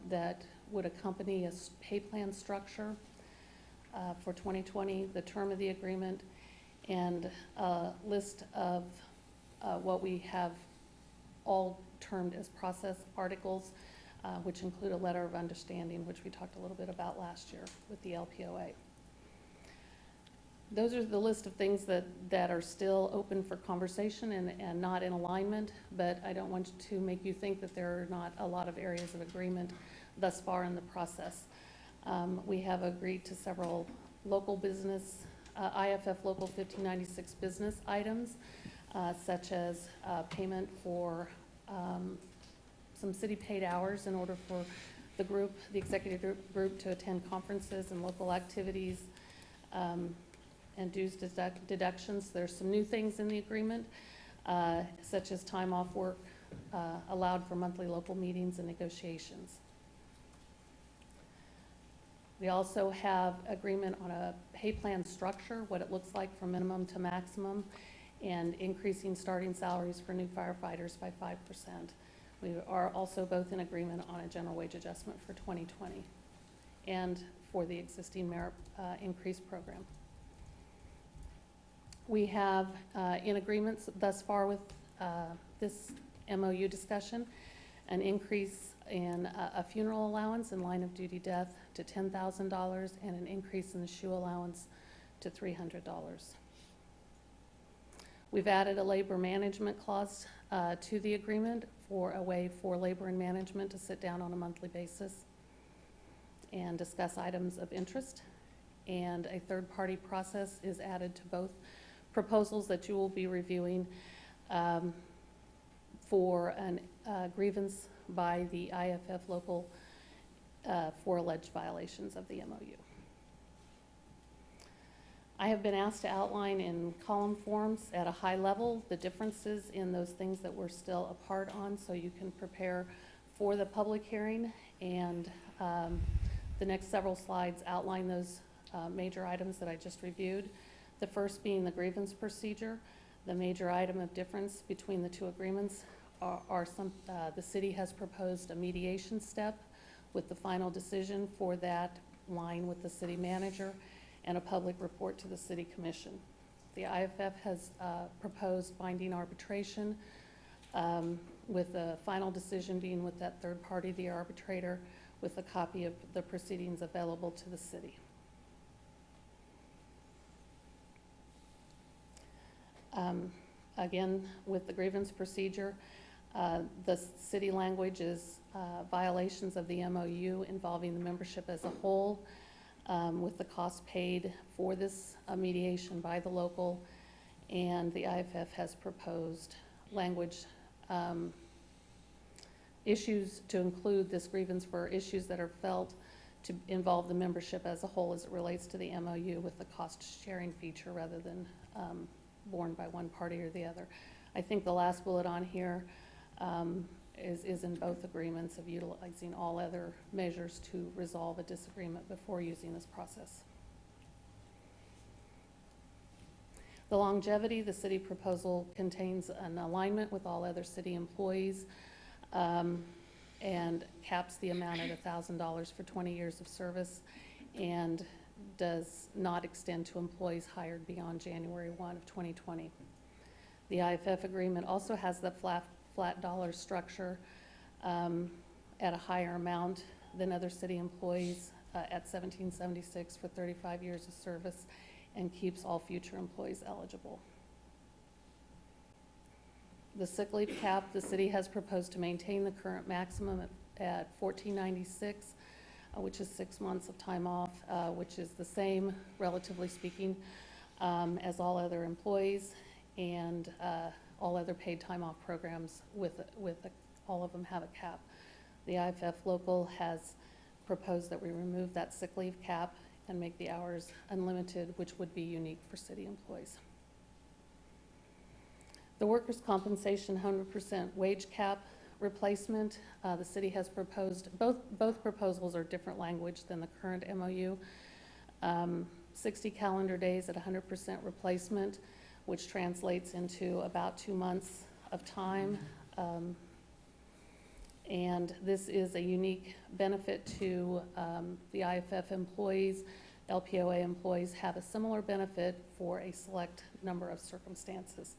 that would accompany a pay plan structure for 2020, the term of the agreement, and a list of what we have all termed as process articles, which include a letter of understanding, which we talked a little bit about last year with the LPOA. Those are the list of things that are still open for conversation and not in alignment, but I don't want to make you think that there are not a lot of areas of agreement thus far in the process. We have agreed to several local business, IAFF Local 1596 business items, such as payment for some city paid hours in order for the group, the executive group to attend conferences and local activities, and dues deductions. There's some new things in the agreement, such as time off work allowed for monthly local meetings and negotiations. We also have agreement on a pay plan structure, what it looks like from minimum to maximum, and increasing starting salaries for new firefighters by 5%. We are also both in agreement on a general wage adjustment for 2020 and for the existing merit increase program. We have in agreements thus far with this MOU discussion, an increase in a funeral allowance in line of duty death to $10,000, and an increase in the shoe allowance to $300. We've added a labor management clause to the agreement for a way for labor and management to sit down on a monthly basis and discuss items of interest. And a third-party process is added to both proposals that you will be reviewing for a grievance by the IAFF Local for alleged violations of the MOU. I have been asked to outline in column forms at a high level the differences in those things that we're still apart on, so you can prepare for the public hearing, and the next several slides outline those major items that I just reviewed. The first being the grievance procedure. The major item of difference between the two agreements are the city has proposed a mediation step with the final decision for that line with the city manager, and a public report to the city commission. The IAFF has proposed binding arbitration with the final decision being with that third party, the arbitrator, with a copy of the proceedings available to the city. Again, with the grievance procedure, the city language is violations of the MOU involving the membership as a whole, with the cost paid for this mediation by the local, and the IAFF has proposed language issues to include this grievance for issues that are felt to involve the membership as a whole as it relates to the MOU, with the cost sharing feature rather than borne by one party or the other. I think the last bullet on here is in both agreements of utilizing all other measures to resolve a disagreement before using this process. The longevity, the city proposal contains an alignment with all other city employees and caps the amount at $1,000 for 20 years of service, and does not extend to employees hired beyond January 1 of 2020. The IAFF agreement also has the flat dollar structure at a higher amount than other city employees at $17.76 for 35 years of service, and keeps all future employees eligible. The sick leave cap, the city has proposed to maintain the current maximum at $14.96, which is 6 months of time off, which is the same, relatively speaking, as all other employees, and all other paid time off programs all of them have a cap. The IAFF Local has proposed that we remove that sick leave cap and make the hours unlimited, which would be unique for city employees. The workers' compensation 100% wage cap replacement, the city has proposed, both proposals are different language than the current MOU. 60 calendar days at 100% replacement, which translates into about 2 months of time. And this is a unique benefit to the IAFF employees. LPOA employees have a similar benefit for a select number of circumstances.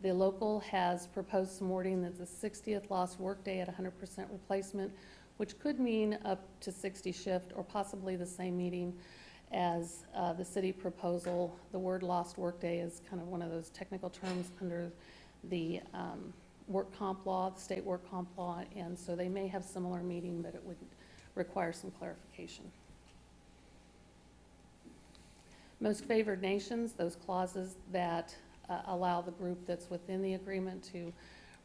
The local has proposed some wording that's a 60th lost workday at 100% replacement, which could mean up to 60 shift, or possibly the same meaning as the city proposal. The word lost workday is kind of one of those technical terms under the work comp law, the state work comp law, and so they may have similar meaning, but it would require some clarification. Most favored nations, those clauses that allow the group that's within the agreement to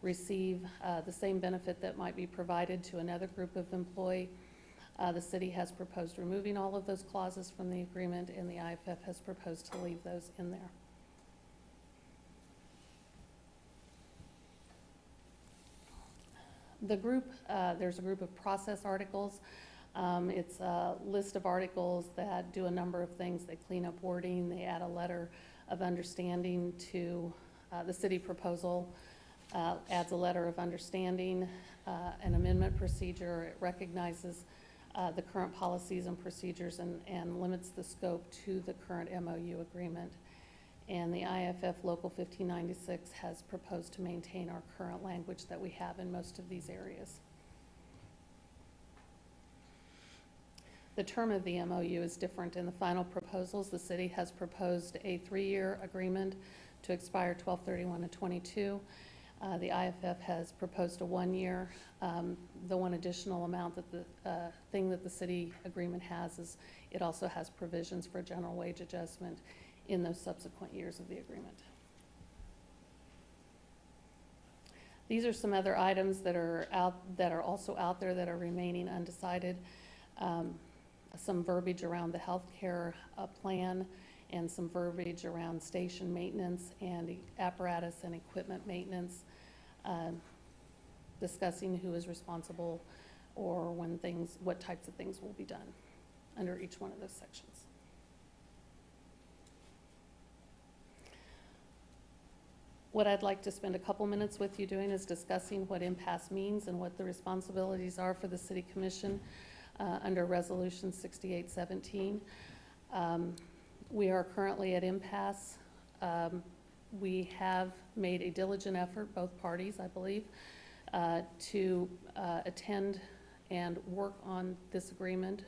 receive the same benefit that might be provided to another group of employee. The city has proposed removing all of those clauses from the agreement, and the IAFF has proposed to leave those in there. The group, there's a group of process articles. It's a list of articles that do a number of things. They clean up wording, they add a letter of understanding to the city proposal, adds a letter of understanding, an amendment procedure. It recognizes the current policies and procedures and limits the scope to the current MOU agreement. And the IAFF Local 1596 has proposed to maintain our current language that we have in most of these areas. The term of the MOU is different in the final proposals. The city has proposed a 3-year agreement to expire 12/31/22. The IAFF has proposed a 1-year. The one additional amount that the thing that the city agreement has is it also has provisions for general wage adjustment in those subsequent years of the agreement. These are some other items that are also out there that are remaining undecided. Some verbiage around the healthcare plan, and some verbiage around station maintenance and apparatus and equipment maintenance, discussing who is responsible or what types of things will be done under each one of those sections. What I'd like to spend a couple minutes with you doing is discussing what impasse means and what the responsibilities are for the City Commission under Resolution 6817. We are currently at impasse. We have made a diligent effort, both parties, I believe, to attend and work on this agreement.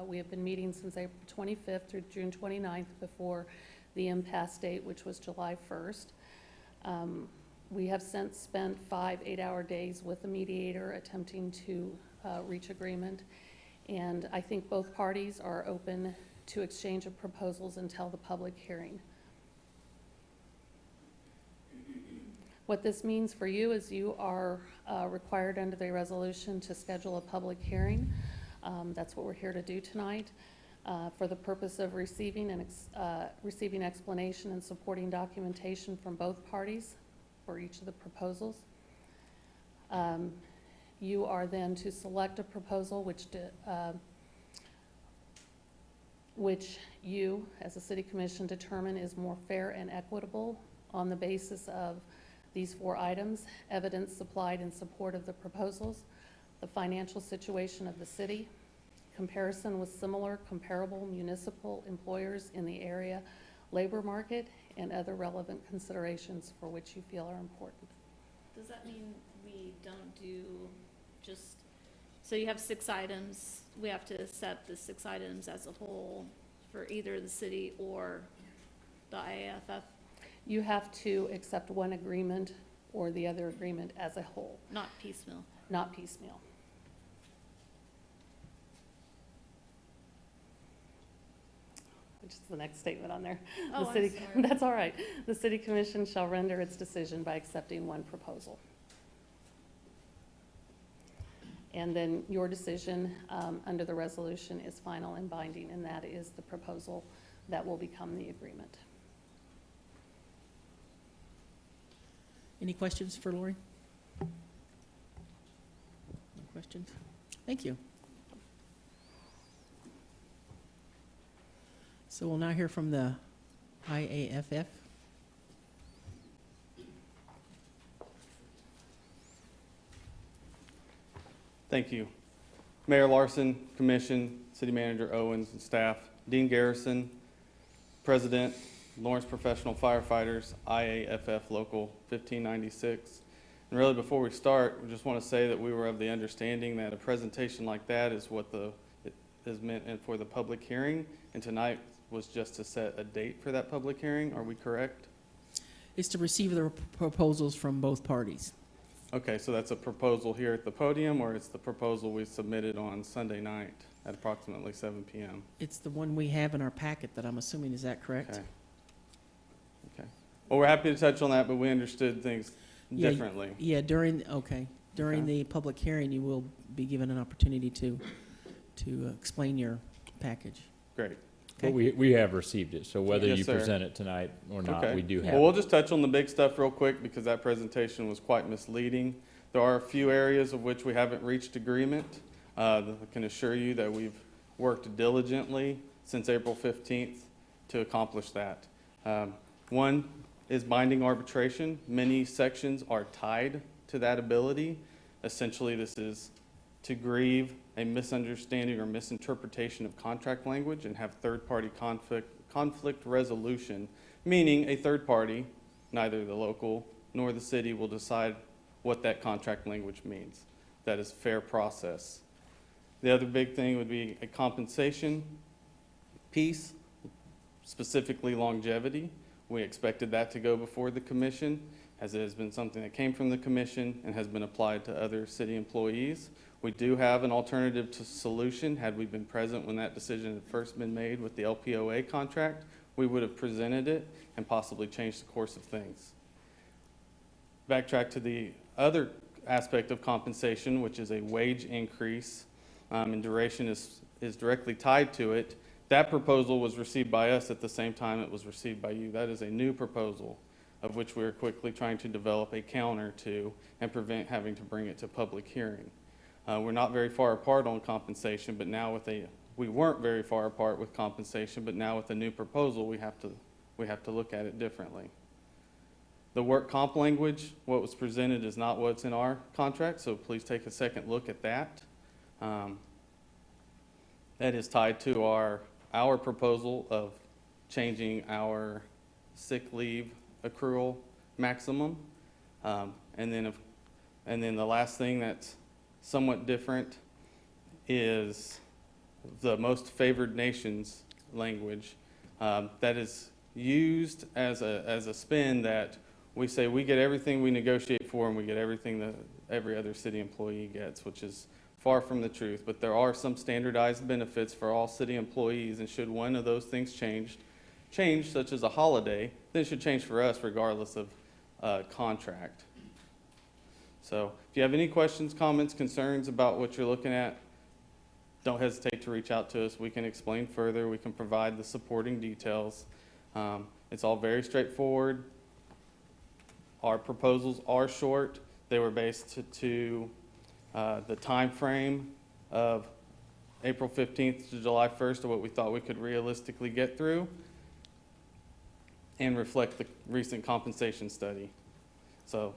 We have been meeting since April 25th through June 29th before the impasse date, which was July 1st. We have since spent 5 8-hour days with the mediator attempting to reach agreement. And I think both parties are open to exchange of proposals until the public hearing. What this means for you is you are required under the resolution to schedule a public hearing. That's what we're here to do tonight, for the purpose of receiving explanation and supporting documentation from both parties for each of the proposals. You are then to select a proposal which you, as a city commission, determine is more fair and equitable on the basis of these 4 items: evidence supplied in support of the proposals, the financial situation of the city, comparison with similar comparable municipal employers in the area, labor market, and other relevant considerations for which you feel are important. Does that mean we don't do just, so you have 6 items, we have to accept the 6 items as a whole for either the city or the IAFF, You have to accept one agreement or the other agreement as a whole, not piecemeal? not piecemeal. Which is the next statement on there. Oh, The I'm city, sorry. that's all right. The city commission shall render its decision by accepting one proposal. And then your decision under the resolution is final and binding, and that is the proposal that will become the agreement. Any questions for Lori? No questions? Thank you. So we'll now hear from the IAFF. Thank you. Mayor Larson, Commission, City Manager Owens, and staff, Dean Garrison, President, Lawrence Professional Firefighters, IAFF Local 1596. And really, before we start, we just want to say that we were of the understanding that a presentation like that is what it is meant for the public hearing, and tonight was just to set a date for that public hearing. Are we correct? Is to receive the proposals from both parties. Okay, so that's a proposal here at the podium, or it's the proposal we submitted on Sunday night at approximately 7 p.m.? It's the one we have in our packet that I'm assuming, is that correct? Okay. Okay. Well, we're happy to touch on that, but we understood things Yeah, differently. Yeah, during the public hearing, you will be given an opportunity to explain your package. Great. But we have received it, so whether Yes, you sir. present it tonight or not, Okay. we do have Well, we'll it. just touch on the big stuff real quick because that presentation was quite misleading. There are a few areas of which we haven't reached agreement. I can assure you that we've worked diligently since April 15th to accomplish that. One is binding arbitration. Many sections are tied to that ability. Essentially, this is to grieve a misunderstanding or misinterpretation of contract language and have third-party conflict resolution, meaning a third party, neither the local nor the city, will decide what that contract language means. That is fair process. The other big thing would be a compensation piece, specifically longevity. We expected that to go before the commission, as it has been something that came from the commission and has been applied to other city employees. We do have an alternative to solution. Had we been present when that decision had first been made with the LPOA contract, we would have presented it and possibly changed the course of things. Backtrack to the other aspect of compensation, which is a wage increase, and duration is directly tied to it. That proposal was received by us at the same time it was received by you. That is a new proposal of which we are quickly trying to develop a counter to and prevent having to bring it to public hearing. We're not very far apart on compensation, but now we weren't very far apart with compensation, but now with a new proposal, we have to look at it differently. The work comp language, what was presented is not what's in our contract, so please take a second look at that. That is tied to our proposal of changing our sick leave accrual maximum. And then the last thing that's somewhat different is the most favored nations language. That is used as a spin that we say we get everything we negotiate for and we get everything that every other city employee gets, which is far from the truth. But there are some standardized benefits for all city employees, and should one of those things change, such as a holiday, then it should change for us regardless of contract. So if you have any questions, comments, concerns about what you're looking at, don't hesitate to reach out to us. We can explain further. We can provide the supporting details. It's all very straightforward. Our proposals are short. They were based to the time frame of April 15th to July 1st of what we thought we could realistically get through and reflect the recent compensation study. So,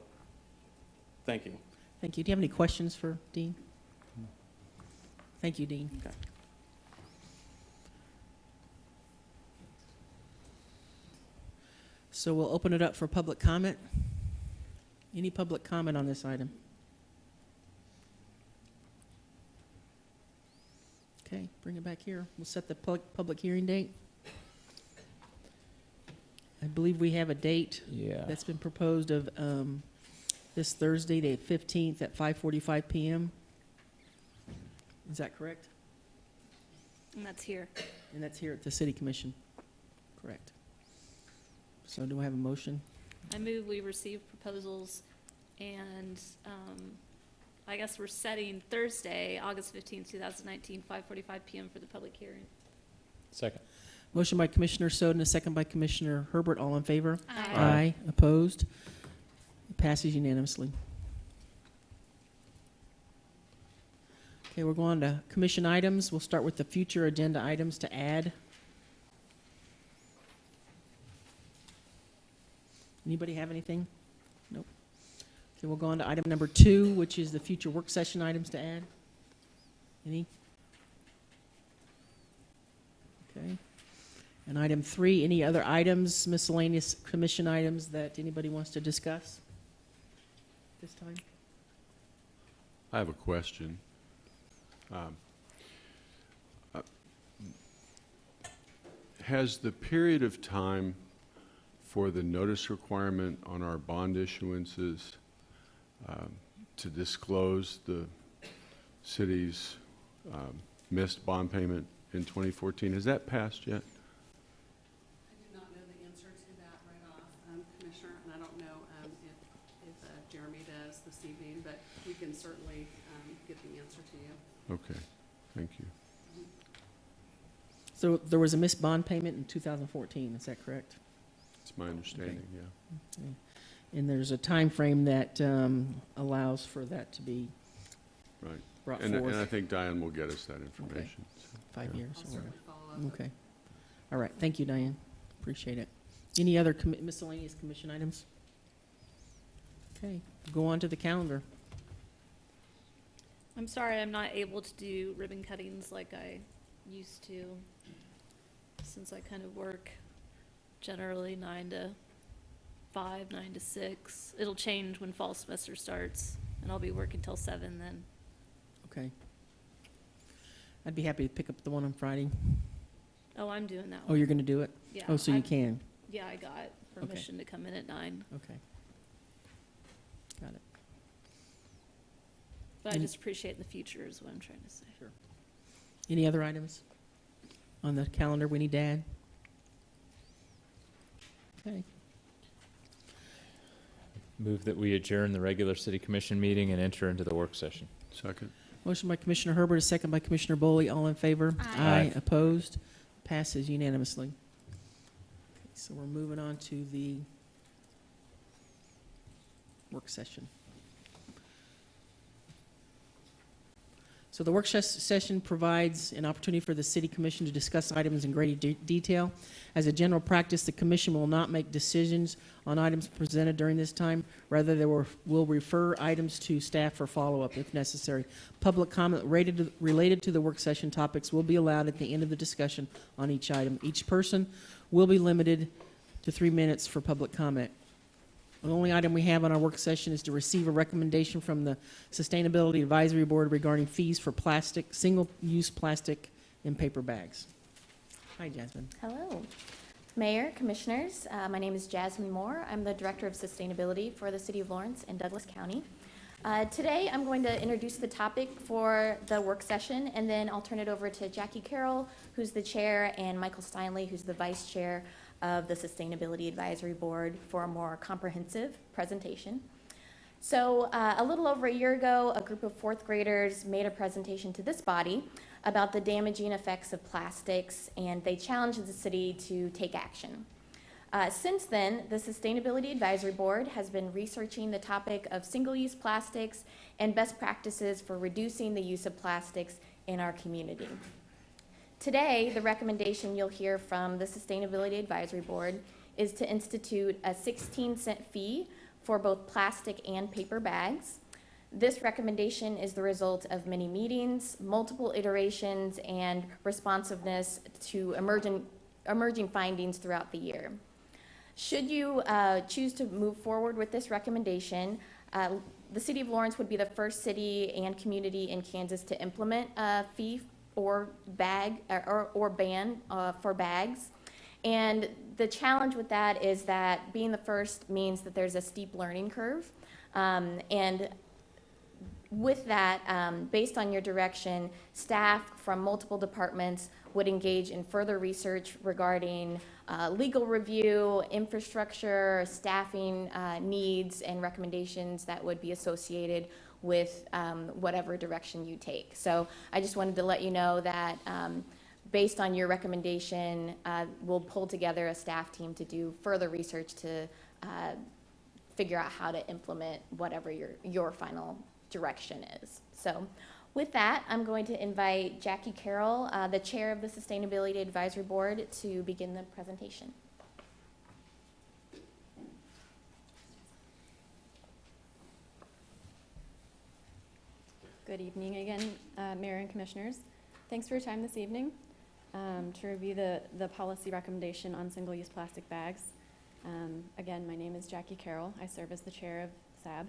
thank you. Thank you. Do you have any questions for Dean? Thank you, Dean. Okay. So we'll open it up for public comment. Any public comment on this item? Okay, bring it back here. We'll set the public hearing date. I believe we have a date Yeah. that's been proposed of this Thursday, the 15th at 5:45 PM. Is that correct? And that's here. And that's here at the City Commission. Correct. So do I have a motion? I move we receive proposals, and I guess we're setting Thursday, August 15th, 2019, 5:45 PM for the public hearing. Second. Motion by Commissioner Soden, a second by Commissioner Herbert. All in favor? Aye. Opposed? It passes unanimously. Okay, we're going to commission items. We'll start with the future agenda items to add. Anybody have anything? Nope. Okay, we'll go on to item number 2, which is the future work session items to add. Any? Okay. And item 3, any other items, miscellaneous commission items that anybody wants to discuss this time? I have a question. Has the period of time for the notice requirement on our bond issuances to disclose the city's missed bond payment in 2014, has that passed yet? I do not know the answer to that right off, Commissioner, and I don't know if Jeremy does this evening, but we can certainly get the answer to you. Okay, thank you. So there was a missed bond payment in 2014, is that correct? It's my understanding, yeah. Okay. And there's a time frame that allows for that to be Right. brought And I forth, think Diane will get us that information. so, 5 yeah. years. I'll or certainly follow up. Okay. All right, thank you, Diane. Appreciate it. Any other miscellaneous commission items? Okay, go on to the calendar. I'm sorry I'm not able to do ribbon cuttings like I used to, since I kind of work generally 9 to 5, 9 to 6. It'll change when fall semester starts, and I'll be working till 7 then. Okay. I'd be happy to pick up the one on Friday. Oh, I'm doing that Oh, one. you're going to do it? Yeah, Oh, so you I- can? Yeah, I got permission to come in at 9, Okay. Got it. but I Any- just appreciate the future is what I'm trying to say. Any other items on the calendar we need to add? Okay. Move that we adjourn the regular city commission meeting and enter into the work session. Second? Motion by Commissioner Herbert, a second by Commissioner Boley. All in favor? Aye. Opposed? Passes unanimously. Okay, so we're moving on to the work session. So the work session provides an opportunity for the City Commission to discuss items in greater detail. As a general practice, the Commission will not make decisions on items presented during this time. Rather, they will refer items to staff for follow-up if necessary. Public comment related to the work session topics will be allowed at the end of the discussion on each item. Each person will be limited to 3 minutes for public comment. The only item we have on our work session is to receive a recommendation from the Sustainability Advisory Board regarding fees for plastic, single-use plastic and paper bags. Hi, Jasmine. Hello. Mayor, Commissioners, my name is Jasmine Moore. I'm the Director of Sustainability for the City of Lawrence and Douglas County. Today, I'm going to introduce the topic for the work session, and then I'll turn it over to Jackie Carroll, who's the chair, and Michael Steinley, who's the vice chair of the Sustainability Advisory Board, for a more comprehensive presentation. So a little over a year ago, a group of fourth graders made a presentation to this body about the damaging effects of plastics, and they challenged the city to take action. Since then, the Sustainability Advisory Board has been researching the topic of single-use plastics and best practices for reducing the use of plastics in our community. Today, the recommendation you'll hear from the Sustainability Advisory Board is to institute a 16-cent fee for both plastic and paper bags. This recommendation is the result of many meetings, multiple iterations, and responsiveness to emerging findings throughout the year. Should you choose to move forward with this recommendation, the City of Lawrence would be the first city and community in Kansas to implement a fee or ban for bags. And the challenge with that is that being the first means that there's a steep learning curve. And with that, based on your direction, staff from multiple departments would engage in further research regarding legal review, infrastructure, staffing needs, and recommendations that would be associated with whatever direction you take. So I just wanted to let you know that based on your recommendation, we'll pull together a staff team to do further research to figure out how to implement whatever your final direction is. So with that, I'm going to invite Jackie Carroll, the chair of the Sustainability Advisory Board, to begin the presentation. Good evening again, Mayor and Commissioners. Thanks for your time this evening to review the policy recommendation on single-use plastic bags. Again, my name is Jackie Carroll. I serve as the chair of SAB.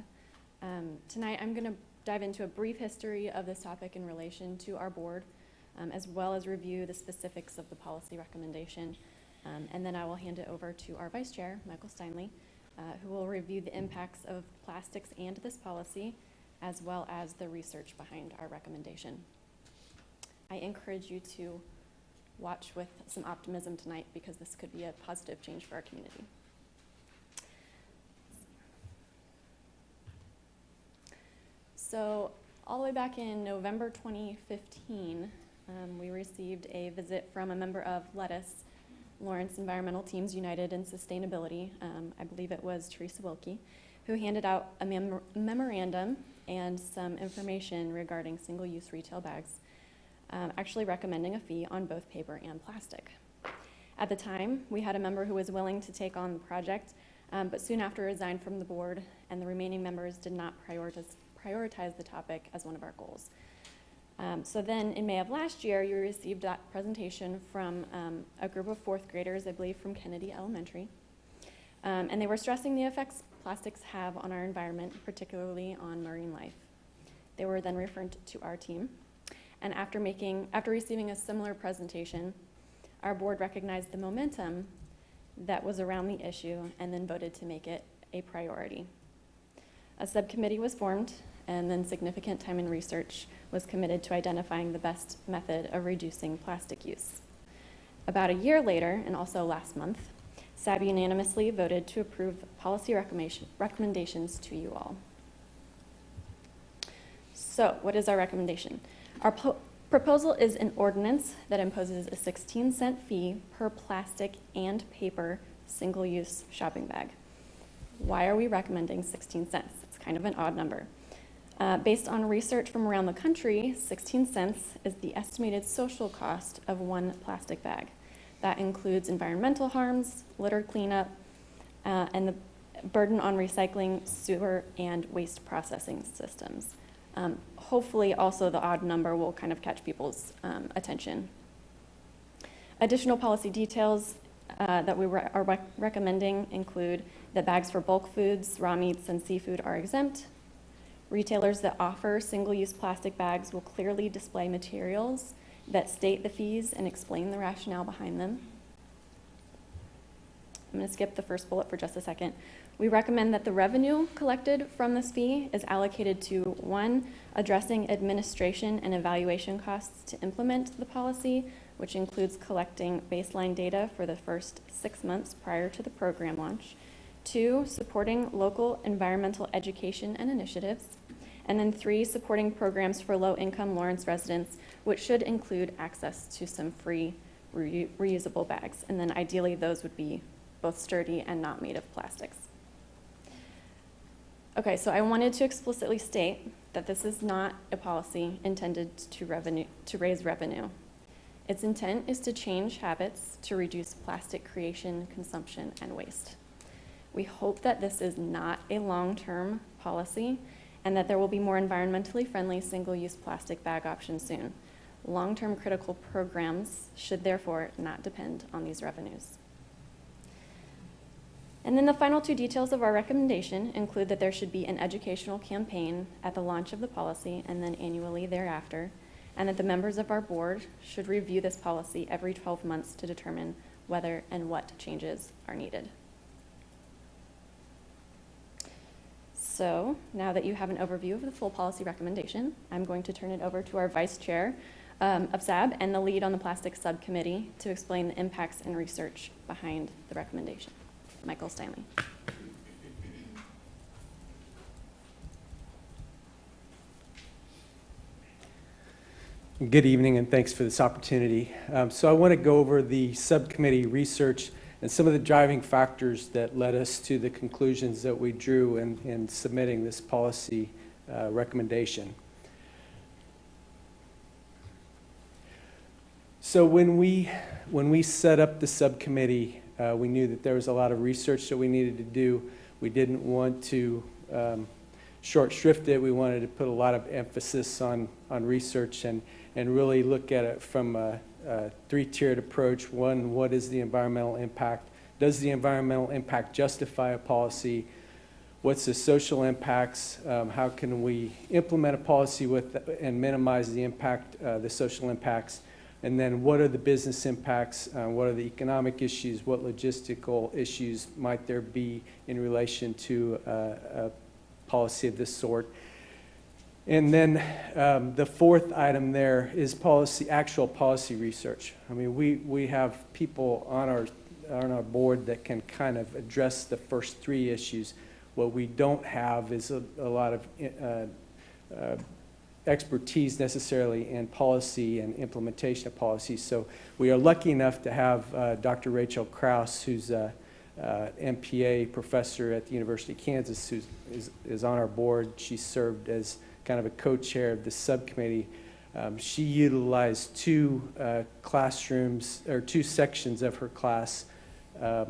Tonight, I'm going to dive into a brief history of this topic in relation to our board, as well as review the specifics of the policy recommendation. And then I will hand it over to our vice chair, Michael Steinley, who will review the impacts of plastics and this policy, as well as the research behind our recommendation. I encourage you to watch with some optimism tonight, because this could be a positive change for our community. So all the way back in November 2015, we received a visit from a member of Lettuce, Lawrence Environmental Teams United in Sustainability. I believe it was Teresa Wilkie, who handed out a memorandum and some information regarding single-use retail bags, actually recommending a fee on both paper and plastic. At the time, we had a member who was willing to take on the project, but soon after resigned from the board, and the remaining members did not prioritize the topic as one of our goals. So then in May of last year, you received that presentation from a group of fourth graders, I believe from Kennedy Elementary. And they were stressing the effects plastics have on our environment, particularly on marine life. They were then referred to our team. And after receiving a similar presentation, our board recognized the momentum that was around the issue and then voted to make it a priority. A subcommittee was formed, and then significant time and research was committed to identifying the best method of reducing plastic use. About a year later, and also last month, SAB unanimously voted to approve policy recommendations to you all. So, what is our recommendation? Our proposal is an ordinance that imposes a 16-cent fee per plastic and paper single-use shopping bag. Why are we recommending 16 cents? It's kind of an odd number. Based on research from around the country, 16 cents is the estimated social cost of one plastic bag. That includes environmental harms, litter cleanup, and the burden on recycling, sewer, and waste processing systems. Hopefully also the odd number will kind of catch people's attention. Additional policy details that we are recommending include that bags for bulk foods, raw meats, and seafood are exempt. Retailers that offer single-use plastic bags will clearly display materials that state the fees and explain the rationale behind them. I'm going to skip the first bullet for just a second. We recommend that the revenue collected from this fee is allocated to, 1, addressing administration and evaluation costs to implement the policy, which includes collecting baseline data for the first 6 months prior to the program launch. 2, supporting local environmental education and initiatives. And then 3, supporting programs for low-income Lawrence residents, which should include access to some free reusable bags. And then ideally, those would be both sturdy and not made of plastics. Okay, so I wanted to explicitly state that this is not a policy intended to raise revenue. Its intent is to change habits to reduce plastic creation, consumption, and waste. We hope that this is not a long-term policy and that there will be more environmentally friendly single-use plastic bag options soon. Long-term critical programs should therefore not depend on these revenues. And then the final 2 details of our recommendation include that there should be an educational campaign at the launch of the policy and then annually thereafter, and that the members of our board should review this policy every 12 months to determine whether and what changes are needed. So now that you have an overview of the full policy recommendation, I'm going to turn it over to our vice chair of SAB and the lead on the plastics subcommittee to explain the impacts and research behind the recommendation. Michael Stanley. Good evening, and thanks for this opportunity. So I want to go over the subcommittee research and some of the driving factors that led us to the conclusions that we drew in submitting this policy recommendation. So when we set up the subcommittee, we knew that there was a lot of research that we needed to do. We didn't want to short shrift it. We wanted to put a lot of emphasis on research and really look at it from a 3-tiered approach. 1, what is the environmental impact? Does the environmental impact justify a policy? What's the social impacts? How can we implement a policy and minimize the impact, the social impacts? And then what are the business impacts? What are the economic issues? What logistical issues might there be in relation to a policy of this sort? And then the 4th item there is actual policy research. I mean, we have people on our board that can kind of address the first 3 issues. What we don't have is a lot of expertise necessarily in policy and implementation of policy. So we are lucky enough to have Dr. Rachel Krause, who's a MPA professor at the University of Kansas, who is on our board. She served as kind of a co-chair of the subcommittee. She utilized 2 classrooms, or 2 sections of her class, a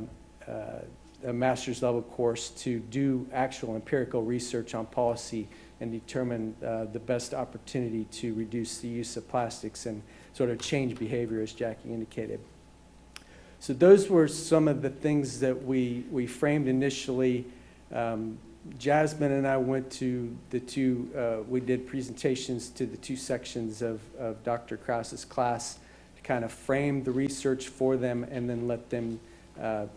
master's level course, to do actual empirical research on policy and determine the best opportunity to reduce the use of plastics and sort of change behavior, as Jackie indicated. So those were some of the things that we framed initially. Jasmine and I went to we did presentations to the 2 sections of Dr. Krause's class to kind of frame the research for them and then let them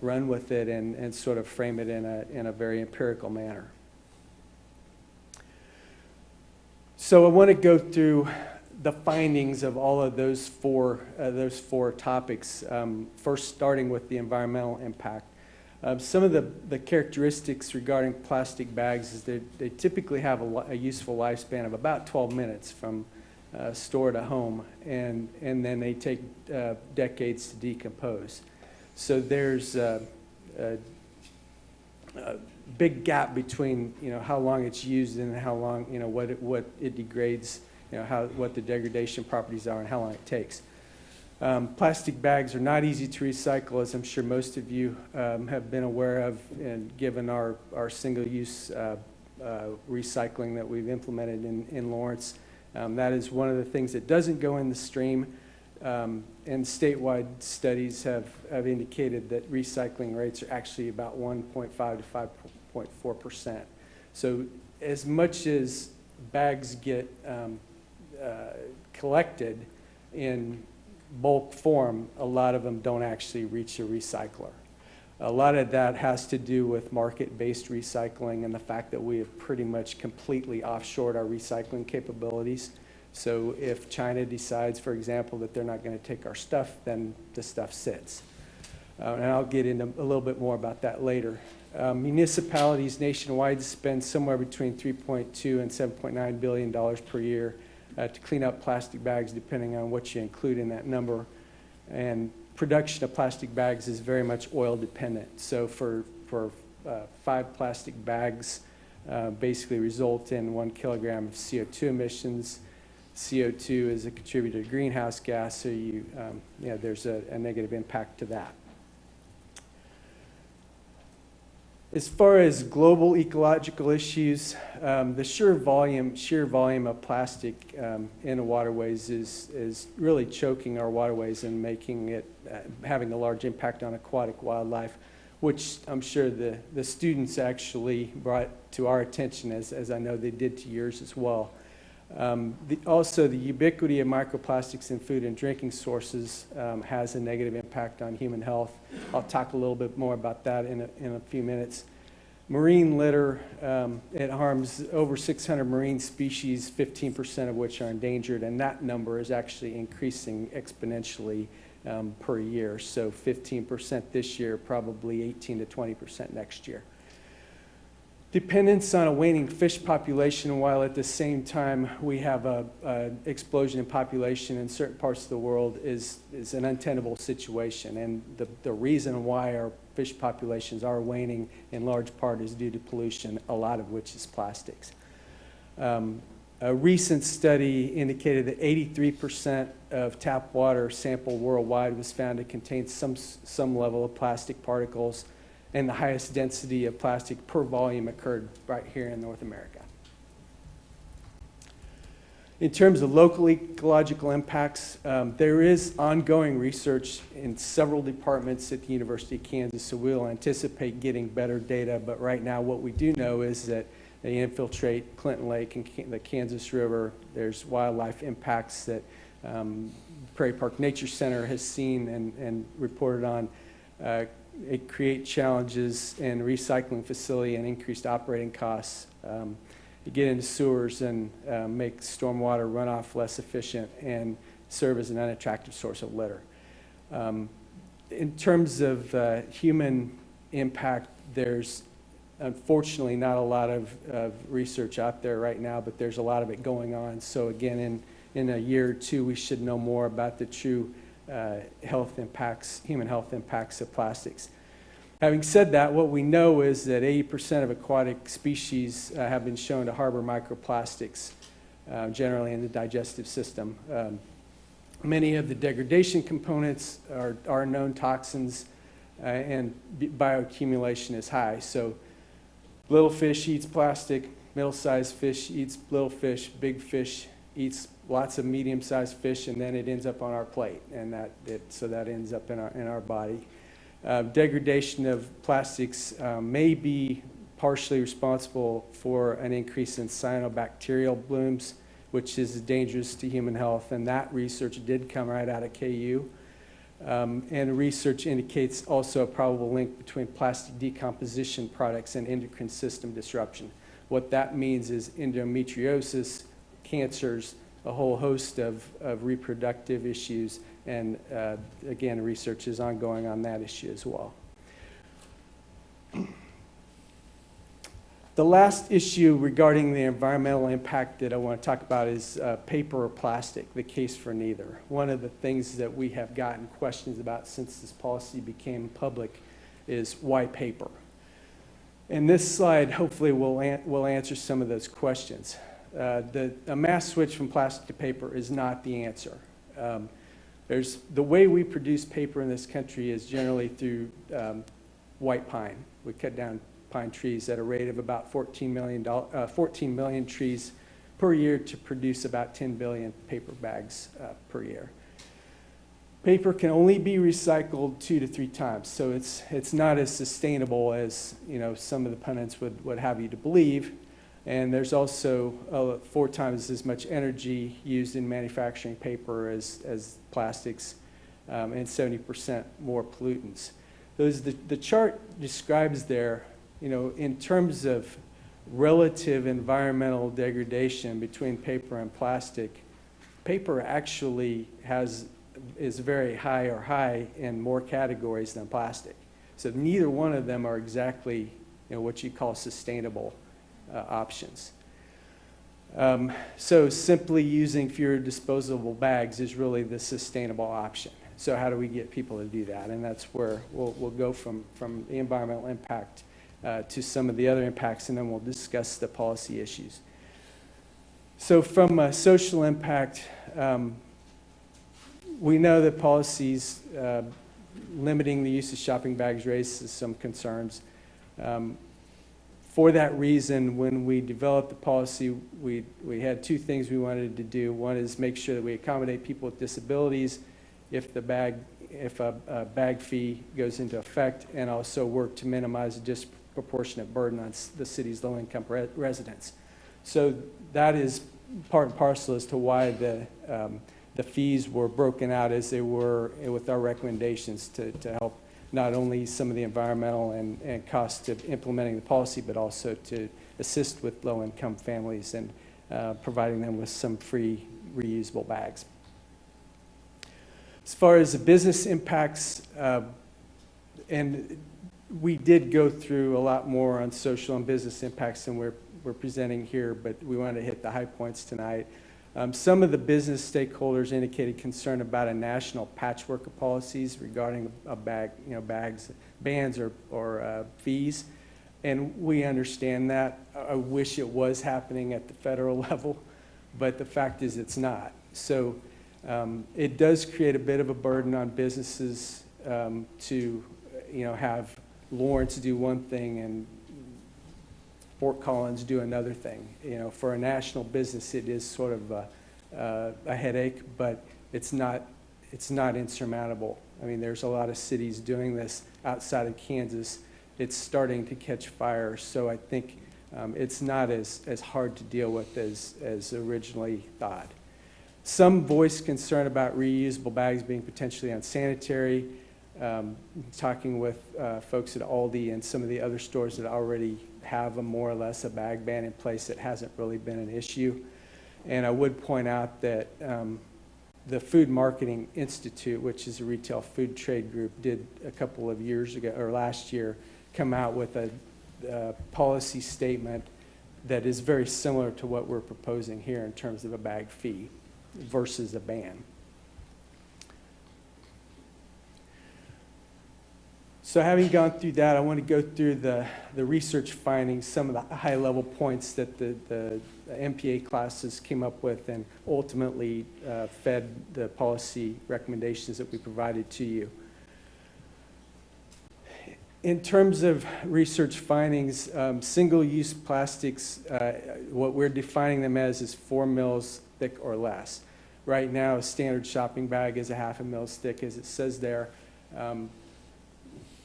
run with it and sort of frame it in a very empirical manner. So I want to go through the findings of all of those four topics, first starting with the environmental impact. Some of the characteristics regarding plastic bags is that they typically have a useful lifespan of about 12 minutes from store to home, and then they take decades to decompose. So there's a big gap between how long it's used and how long what it degrades, what the degradation properties are and how long it takes. Plastic bags are not easy to recycle, as I'm sure most of you have been aware of, and given our single-use recycling that we've implemented in Lawrence. That is one of the things that doesn't go in the stream, and statewide studies have indicated that recycling rates are actually about 1.5 to 5.4%. So as much as bags get collected in bulk form, a lot of them don't actually reach a recycler. A lot of that has to do with market-based recycling and the fact that we have pretty much completely offshored our recycling capabilities. So if China decides, for example, that they're not going to take our stuff, then the stuff sits. And I'll get into a little bit more about that later. Municipalities nationwide spend somewhere between $3.2 and $7.9 billion per year to clean up plastic bags, depending on what you include in that number. And production of plastic bags is very much oil dependent. So for 5 plastic bags basically result in 1 kilogram of CO2 emissions. CO2 is a contributor to greenhouse gas, so there's a negative impact to that. As far as global ecological issues, the sheer volume of plastic in the waterways is really choking our waterways and making it having a large impact on aquatic wildlife, which I'm sure the students actually brought to our attention, as I know they did to yours as well. Also, the ubiquity of microplastics in food and drinking sources has a negative impact on human health. I'll talk a little bit more about that in a few minutes. Marine litter, it harms over 600 marine species, 15% of which are endangered, and that number is actually increasing exponentially per year. So 15% this year, probably 18 to 20% next year. Dependence on a waning fish population, while at the same time we have an explosion in population in certain parts of the world, is an untenable situation. And the reason why our fish populations are waning in large part is due to pollution, a lot of which is plastics. A recent study indicated that 83% of tap water sampled worldwide was found to contain some level of plastic particles, and the highest density of plastic per volume occurred right here in North America. In terms of local ecological impacts, there is ongoing research in several departments at the University of Kansas, so we'll anticipate getting better data, but right now what we do know is that they infiltrate Clinton Lake and the Kansas River. There's wildlife impacts that Prairie Park Nature Center has seen and reported on. It creates challenges in recycling facility and increased operating costs. You get into sewers and make stormwater runoff less efficient and serve as an unattractive source of litter. In terms of human impact, there's unfortunately not a lot of research out there right now, but there's a lot of it going on. So again, in a year or two, we should know more about the true human health impacts of plastics. Having said that, what we know is that 80% of aquatic species have been shown to harbor microplastics, generally in the digestive system. Many of the degradation components are known toxins, and bioaccumulation is high. So little fish eats plastic, middle-sized fish eats little fish, big fish eats lots of medium-sized fish, and then it ends up on our plate, and so that ends up in our body. Degradation of plastics may be partially responsible for an increase in cyanobacterial blooms, which is dangerous to human health, and that research did come right out of KU. And research indicates also a probable link between plastic decomposition products and endocrine system disruption. What that means is endometriosis, cancers, a whole host of reproductive issues, and again, research is ongoing on that issue as well. The last issue regarding the environmental impact that I want to talk about is paper or plastic, the case for neither. One of the things that we have gotten questions about since this policy became public is why paper? And this slide hopefully will answer some of those questions. A mass switch from plastic to paper is not the answer. The way we produce paper in this country is generally through white pine. We cut down pine trees at a rate of about 14 million trees per year to produce about 10 billion paper bags per year. Paper can only be recycled 2 to 3 times, so it's not as sustainable as some of the pundits would have you to believe. And there's also 4 times as much energy used in manufacturing paper as plastics, and 70% more pollutants. the chart describes there, in terms of relative environmental degradation between paper and plastic, paper actually is very high or high in more categories than plastic. So neither one of them are exactly what you call sustainable options. So simply using fewer disposable bags is really the sustainable option. So how do we get people to do that? And that's where we'll go from the environmental impact to some of the other impacts, and then we'll discuss the policy issues. So from a social impact, we know that policies limiting the use of shopping bags raises some concerns. For that reason, when we developed the policy, we had two things we wanted to do. One is make sure that we accommodate people with disabilities if a bag fee goes into effect, and also work to minimize the disproportionate burden on the city's low-income residents. So that is part and parcel as to why the fees were broken out as they were with our recommendations to help not only some of the environmental and cost of implementing the policy, but also to assist with low-income families and providing them with some free reusable bags. As far as the business impacts, and we did go through a lot more on social and business impacts than we're presenting here, but we wanted to hit the high points tonight. Some of the business stakeholders indicated concern about a national patchwork of policies regarding bans or fees, and we understand that. I wish it was happening at the federal level, but the fact is it's not. So it does create a bit of a burden on businesses to have Lawrence do one thing and Fort Collins do another thing. For a national business, it is sort of a headache, but it's not insurmountable. I mean, there's a lot of cities doing this outside of Kansas. It's starting to catch fire, so I think it's not as hard to deal with as originally thought. Some voiced concern about reusable bags being potentially unsanitary. Talking with folks at Aldi and some of the other stores that already have more or less a bag ban in place, it hasn't really been an issue. And I would point out that the Food Marketing Institute, which is a retail food trade group, did a couple of years ago, or last year, come out with a policy statement that is very similar to what we're proposing here in terms of a bag fee versus a ban. So having gone through that, I want to go through the research findings, some of the high-level points that the MPA classes came up with and ultimately fed the policy recommendations that we provided to you. In terms of research findings, single-use plastics, what we're defining them as is 4 mils thick or less. Right now, a standard shopping bag is a 1/2 mil thick, as it says there.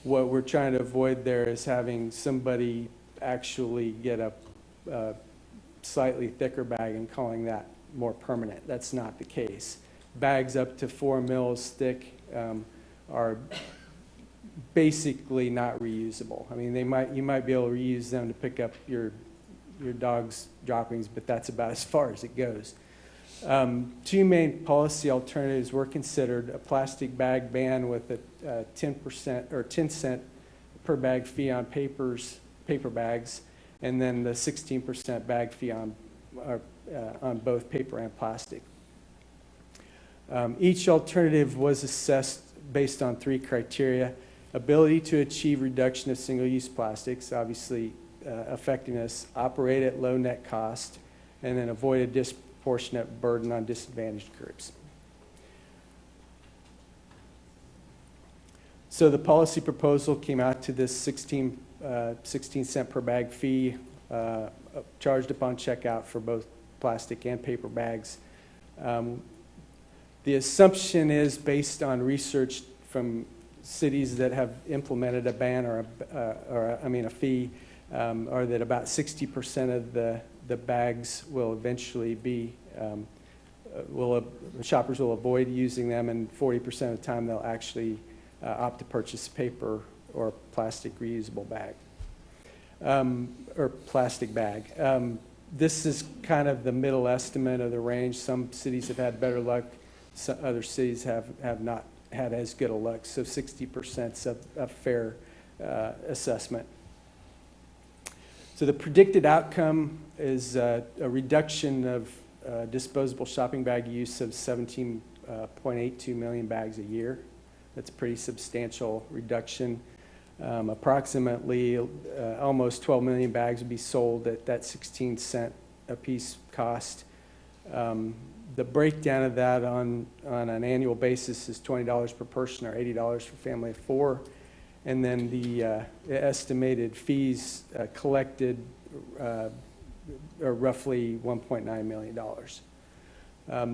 What we're trying to avoid there is having somebody actually get a slightly thicker bag and calling that more permanent. That's not the case. Bags up to 4 mils thick are basically not reusable. I mean, you might be able to reuse them to pick up your dog's droppings, but that's about as far as it goes. Two main policy alternatives were considered: a plastic bag ban with a 10% or 10 cent per bag fee on paper bags, and then the 16% bag fee on both paper and plastic. Each alternative was assessed based on 3 criteria: ability to achieve reduction of single-use plastics, obviously effectiveness, operate at low net cost, and then avoid a disproportionate burden on disadvantaged groups. So the policy proposal came out to this 16 cent per bag fee charged upon checkout for both plastic and paper bags. The assumption is based on research from cities that have implemented a ban or a fee, or that about 60% of the bags will eventually be, shoppers will avoid using them, and 40% of the time they'll actually opt to purchase paper or plastic reusable bag, or plastic bag. This is kind of the middle estimate of the range. Some cities have had better luck, other cities have not had as good a luck, so 60% is a fair assessment. So the predicted outcome is a reduction of disposable shopping bag use of 17.82 million bags a year. That's a pretty substantial reduction. Approximately almost 12 million bags would be sold at that 16-cent a piece cost. The breakdown of that on an annual basis is $20 per person or $80 for family of four. And then the estimated fees collected are roughly $1.9 million.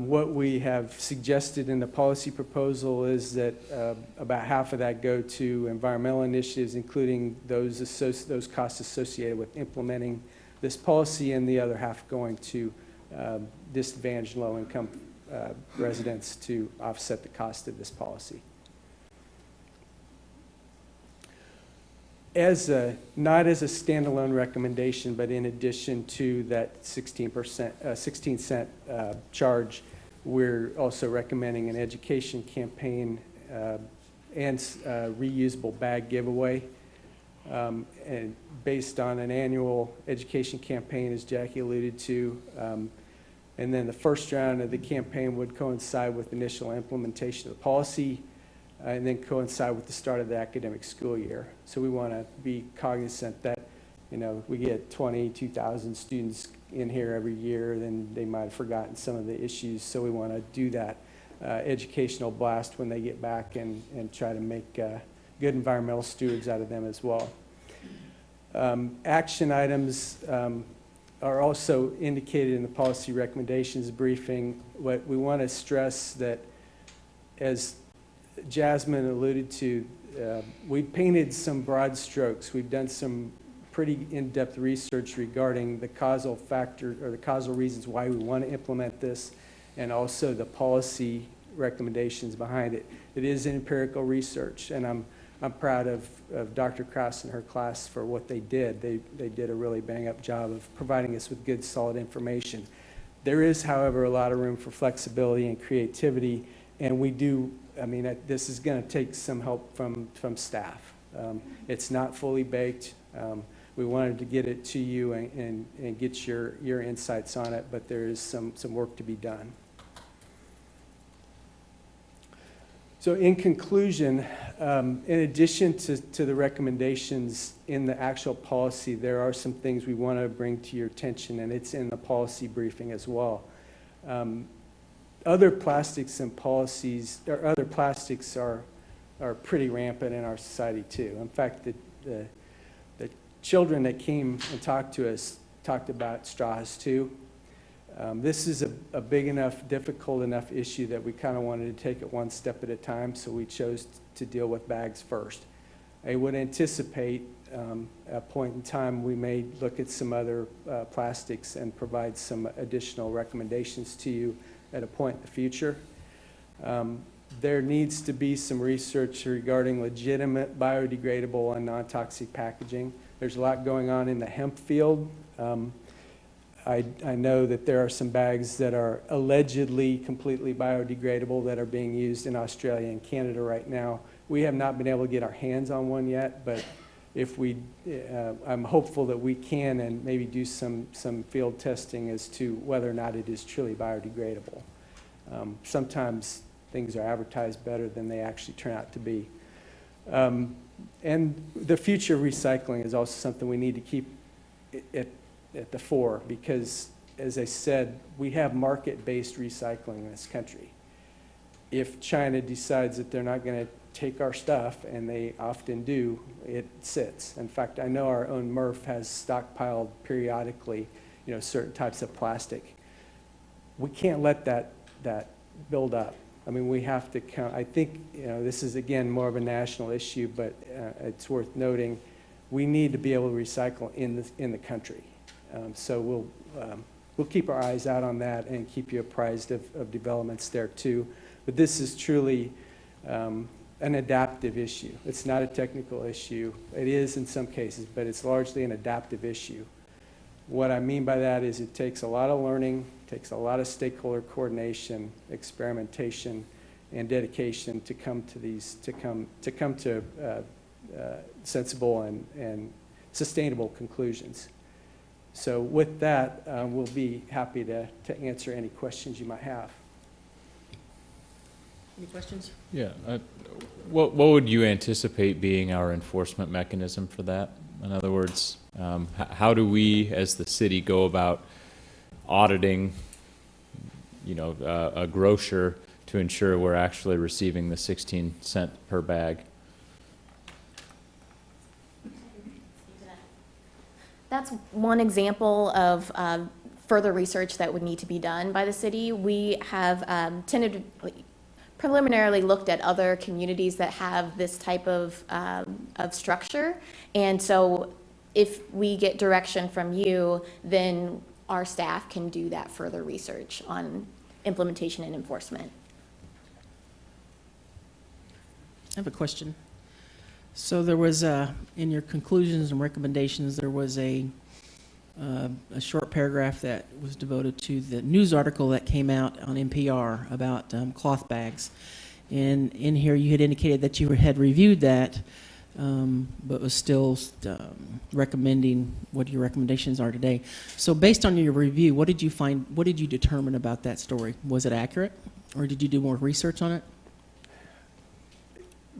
What we have suggested in the policy proposal is that about half of that go to environmental initiatives, including those costs associated with implementing this policy, and the other half going to disadvantaged low-income residents to offset the cost of this policy. Not as a standalone recommendation, but in addition to that 16-cent charge, we're also recommending an education campaign and reusable bag giveaway. And based on an annual education campaign, as Jackie alluded to, and then the first round of the campaign would coincide with initial implementation of the policy, and then coincide with the start of the academic school year. So we want to be cognizant that, we get 22,000 students in here every year, then they might have forgotten some of the issues. So we want to do that educational blast when they get back and try to make good environmental stewards out of them as well. Action items are also indicated in the policy recommendations briefing. What we want to stress that, as Jasmine alluded to, we painted some broad strokes. We've done some pretty in-depth research regarding the causal factor or the causal reasons why we want to implement this, and also the policy recommendations behind it. It is empirical research, and I'm proud of Dr. Krause and her class for what they did. They did a really bang-up job of providing us with good, solid information. There is, however, a lot of room for flexibility and creativity, and we do. This is going to take some help from staff. It's not fully baked. We wanted to get it to you and get your insights on it, but there is some work to be done. So in conclusion, in addition to the recommendations in the actual policy, there are some things we want to bring to your attention, and it's in the policy briefing as well. Other plastics and policies, or other plastics are pretty rampant in our society too. In fact, the children that came and talked to us talked about straws too. This is a big enough, difficult enough issue that we kind of wanted to take it one step at a time, so we chose to deal with bags first. I would anticipate at a point in time we may look at some other plastics and provide some additional recommendations to you at a point in the future. There needs to be some research regarding legitimate biodegradable and non-toxic packaging. There's a lot going on in the hemp field. I know that there are some bags that are allegedly completely biodegradable that are being used in Australia and Canada right now. We have not been able to get our hands on one yet, but if I'm hopeful that we can and maybe do some field testing as to whether or not it is truly biodegradable. Sometimes things are advertised better than they actually turn out to be. And the future of recycling is also something we need to keep at the fore, because, as I said, we have market-based recycling in this country. If China decides that they're not going to take our stuff, and they often do, it sits. In fact, I know our own MRF has stockpiled periodically, certain types of plastic. We can't let that build up. We have to count. I think, this is, again, more of a national issue, but it's worth noting, we need to be able to recycle in the country. So we'll keep our eyes out on that and keep you apprised of developments there too. But this is truly an adaptive issue. It's not a technical issue. It is in some cases, but it's largely an adaptive issue. What I mean by that is it takes a lot of learning, takes a lot of stakeholder coordination, experimentation, and dedication to come to sensible and sustainable conclusions. So with that, we'll be happy to answer any questions you might have. Any questions? Yeah. What would you anticipate being our enforcement mechanism for that? In other words, how do we, as the city, go about auditing, a grocer to ensure we're actually receiving the 16 cent per bag? That's one example of further research that would need to be done by the city. We have preliminarily looked at other communities that have this type of structure. And so if we get direction from you, then our staff can do that further research on implementation and enforcement. I have a question. So there was, in your conclusions and recommendations, there was a short paragraph that was devoted to the news article that came out on NPR about cloth bags. And in here, you had indicated that you had reviewed that, but was still recommending what your recommendations are today. So based on your review, what did you find, what did you determine about that story? Was it accurate, or did you do more research on it?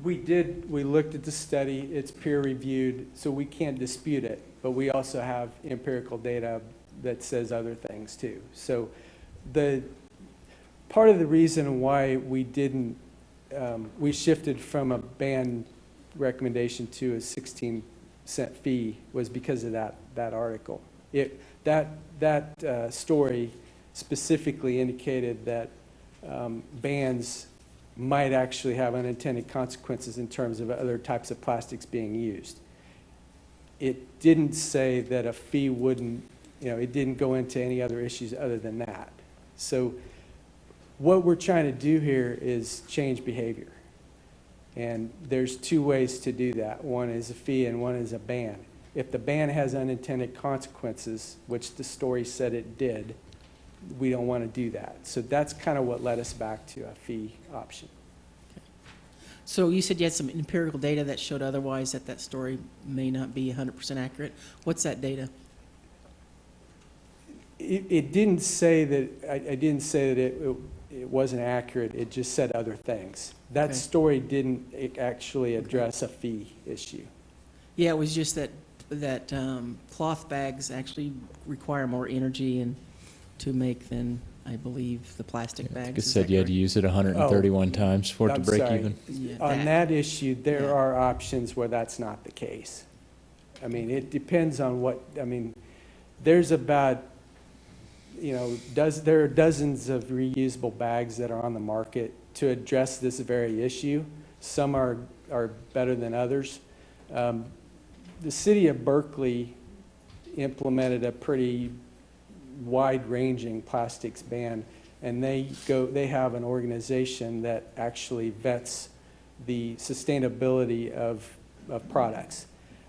We looked at the study, it's peer-reviewed, so we can't dispute it, but we also have empirical data that says other things too. So part of the reason why we didn't, we shifted from a ban recommendation to a 16-cent fee was because of that article. That story specifically indicated that bans might actually have unintended consequences in terms of other types of plastics being used. It didn't say that a fee wouldn't, it didn't go into any other issues other than that. So what we're trying to do here is change behavior. And there's two ways to do that. One is a fee and one is a ban. If the ban has unintended consequences, which the story said it did, we don't want to do that. So that's kind of what led us back to a fee option. So you said you had some empirical data that showed otherwise, that story may not be 100% accurate. What's that data? It didn't say that, I didn't say that it wasn't accurate, it just said other things. That Okay. story didn't actually address a fee issue. Yeah, it was just that cloth bags actually require more energy and to make than, I believe, the plastic bags. It Is said that you had to correct? use it 131 times for it to I'm break sorry. even. Yeah, On that issue, there Yeah. are options where that's not the case. I mean, it depends on there's about, there are dozens of reusable bags that are on the market to address this very issue. Some are better than others. The city of Berkeley implemented a pretty wide-ranging plastics ban, and they have an organization that actually vets the sustainability of products.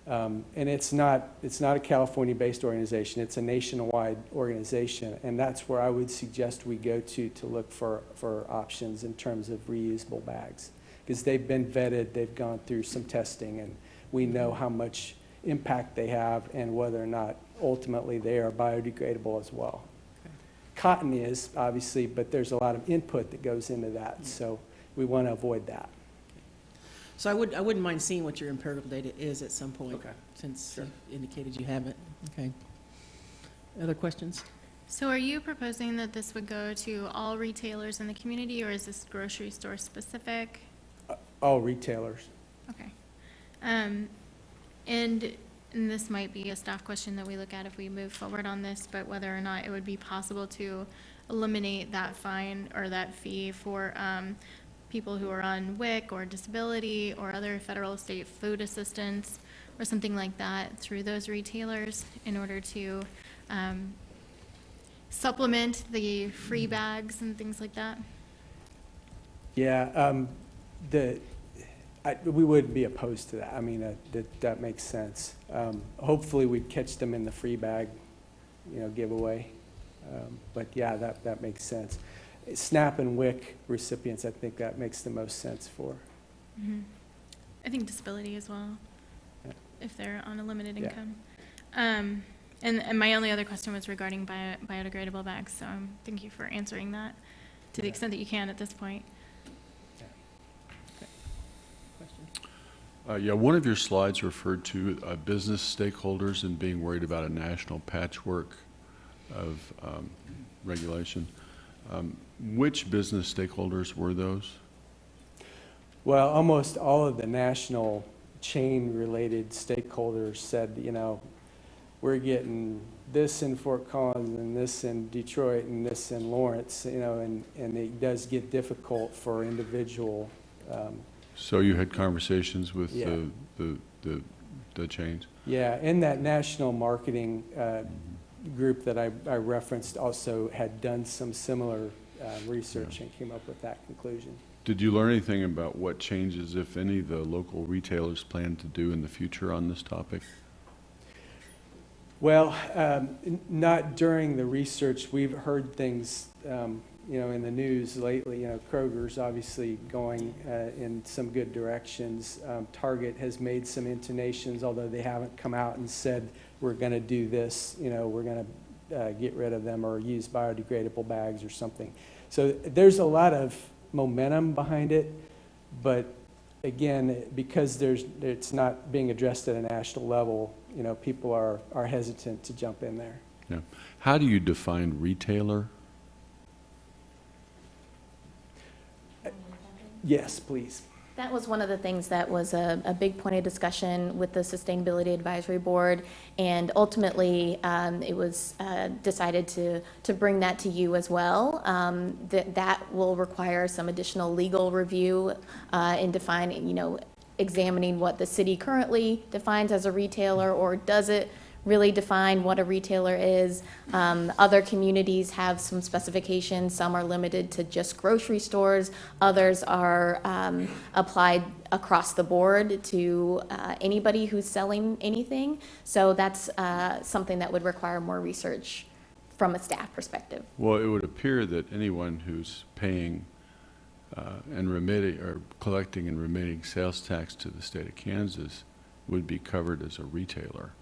And it's not a California-based organization, it's a nationwide organization, and that's where I would suggest we go to look for options in terms of reusable bags. Because they've been vetted, they've gone through some testing, and we know how much impact they have and whether or not ultimately they are biodegradable as well. Okay. Cotton is, obviously, but there's a lot of input that goes into that, so we want to avoid that. So I wouldn't mind seeing what your empirical data is at some point. Okay. Since Sure. you indicated you have it. Okay. Other questions? So are you proposing that this would go to all retailers in the community, or is this grocery store specific? All retailers. Okay. And this might be a staff question that we look at if we move forward on this, but whether or not it would be possible to eliminate that fine or that fee for people who are on WIC or disability or other federal state food assistance or something like that through those retailers in order to supplement the free bags and things like that? Yeah, We wouldn't be opposed to that. I mean, that makes sense. Hopefully, we'd catch them in the free bag, giveaway. But yeah, that makes sense. SNAP and WIC recipients, I think that makes the most sense for. I think disability as well, Yeah. if they're on a limited Yeah. income. And my only other question was regarding biodegradable bags, so thank you for answering that to the extent that you can at this point. Yeah, one of your slides referred to business stakeholders and being worried about a national patchwork of regulation. Which business stakeholders were those? Well, almost all of the national chain-related stakeholders said, we're getting this in Fort Collins and this in Detroit and this in Lawrence, and it does get difficult for individual. So you had conversations with Yeah. the chains? Yeah, and that national marketing group that I referenced also had done some similar research and came up with that conclusion. Did you learn anything about what changes, if any, the local retailers plan to do in the future on this topic? Well, not during the research. We've heard things, in the news lately. Kroger's obviously going in some good directions. Target has made some intonations, although they haven't come out and said, we're going to do this, we're going to get rid of them or use biodegradable bags or something. So there's a lot of momentum behind it, but again, because it's not being addressed at a national level, people are hesitant to jump in there. Yeah. How do you define retailer? Yes, please. That was one of the things that was a big point of discussion with the Sustainability Advisory Board, and ultimately it was decided to bring that to you as well. That will require some additional legal review in defining, examining what the city currently defines as a retailer, or does it really define what a retailer is. Other communities have some specifications. Some are limited to just grocery stores. Others are applied across the board to anybody who's selling anything. So that's something that would require more research from a staff perspective. Well, it would appear that anyone who's paying and remitting or collecting and remitting sales tax to the state of Kansas would be covered as a retailer.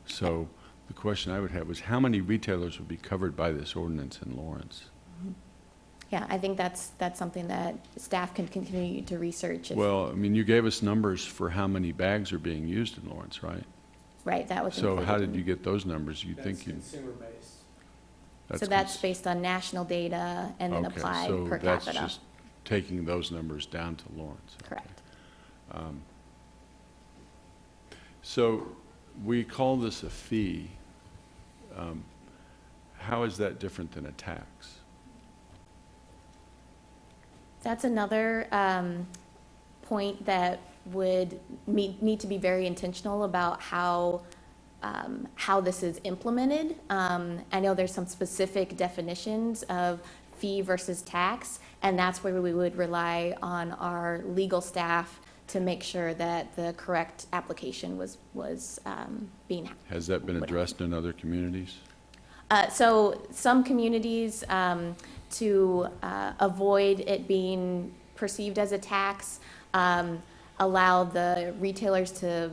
So the question I would have was, how many retailers would be covered by this ordinance in Lawrence? Yeah, I think that's something that staff can continue to research. Well, I mean, you gave us numbers for how many bags are being used in Lawrence, right? Right, that was So how included. did you get those numbers? You That's think you? consumer-based. So that's based on national data and then applied per Okay, so that's capita. just taking those numbers down to Lawrence. Correct. So we call this a fee. How is that different than a tax? That's another point that would need to be very intentional about how this is implemented. I know there's some specific definitions of fee versus tax, and that's where we would rely on our legal staff to make sure that the correct application was being. Has that been addressed in other communities? So some communities, to avoid it being perceived as a tax, allow the retailers to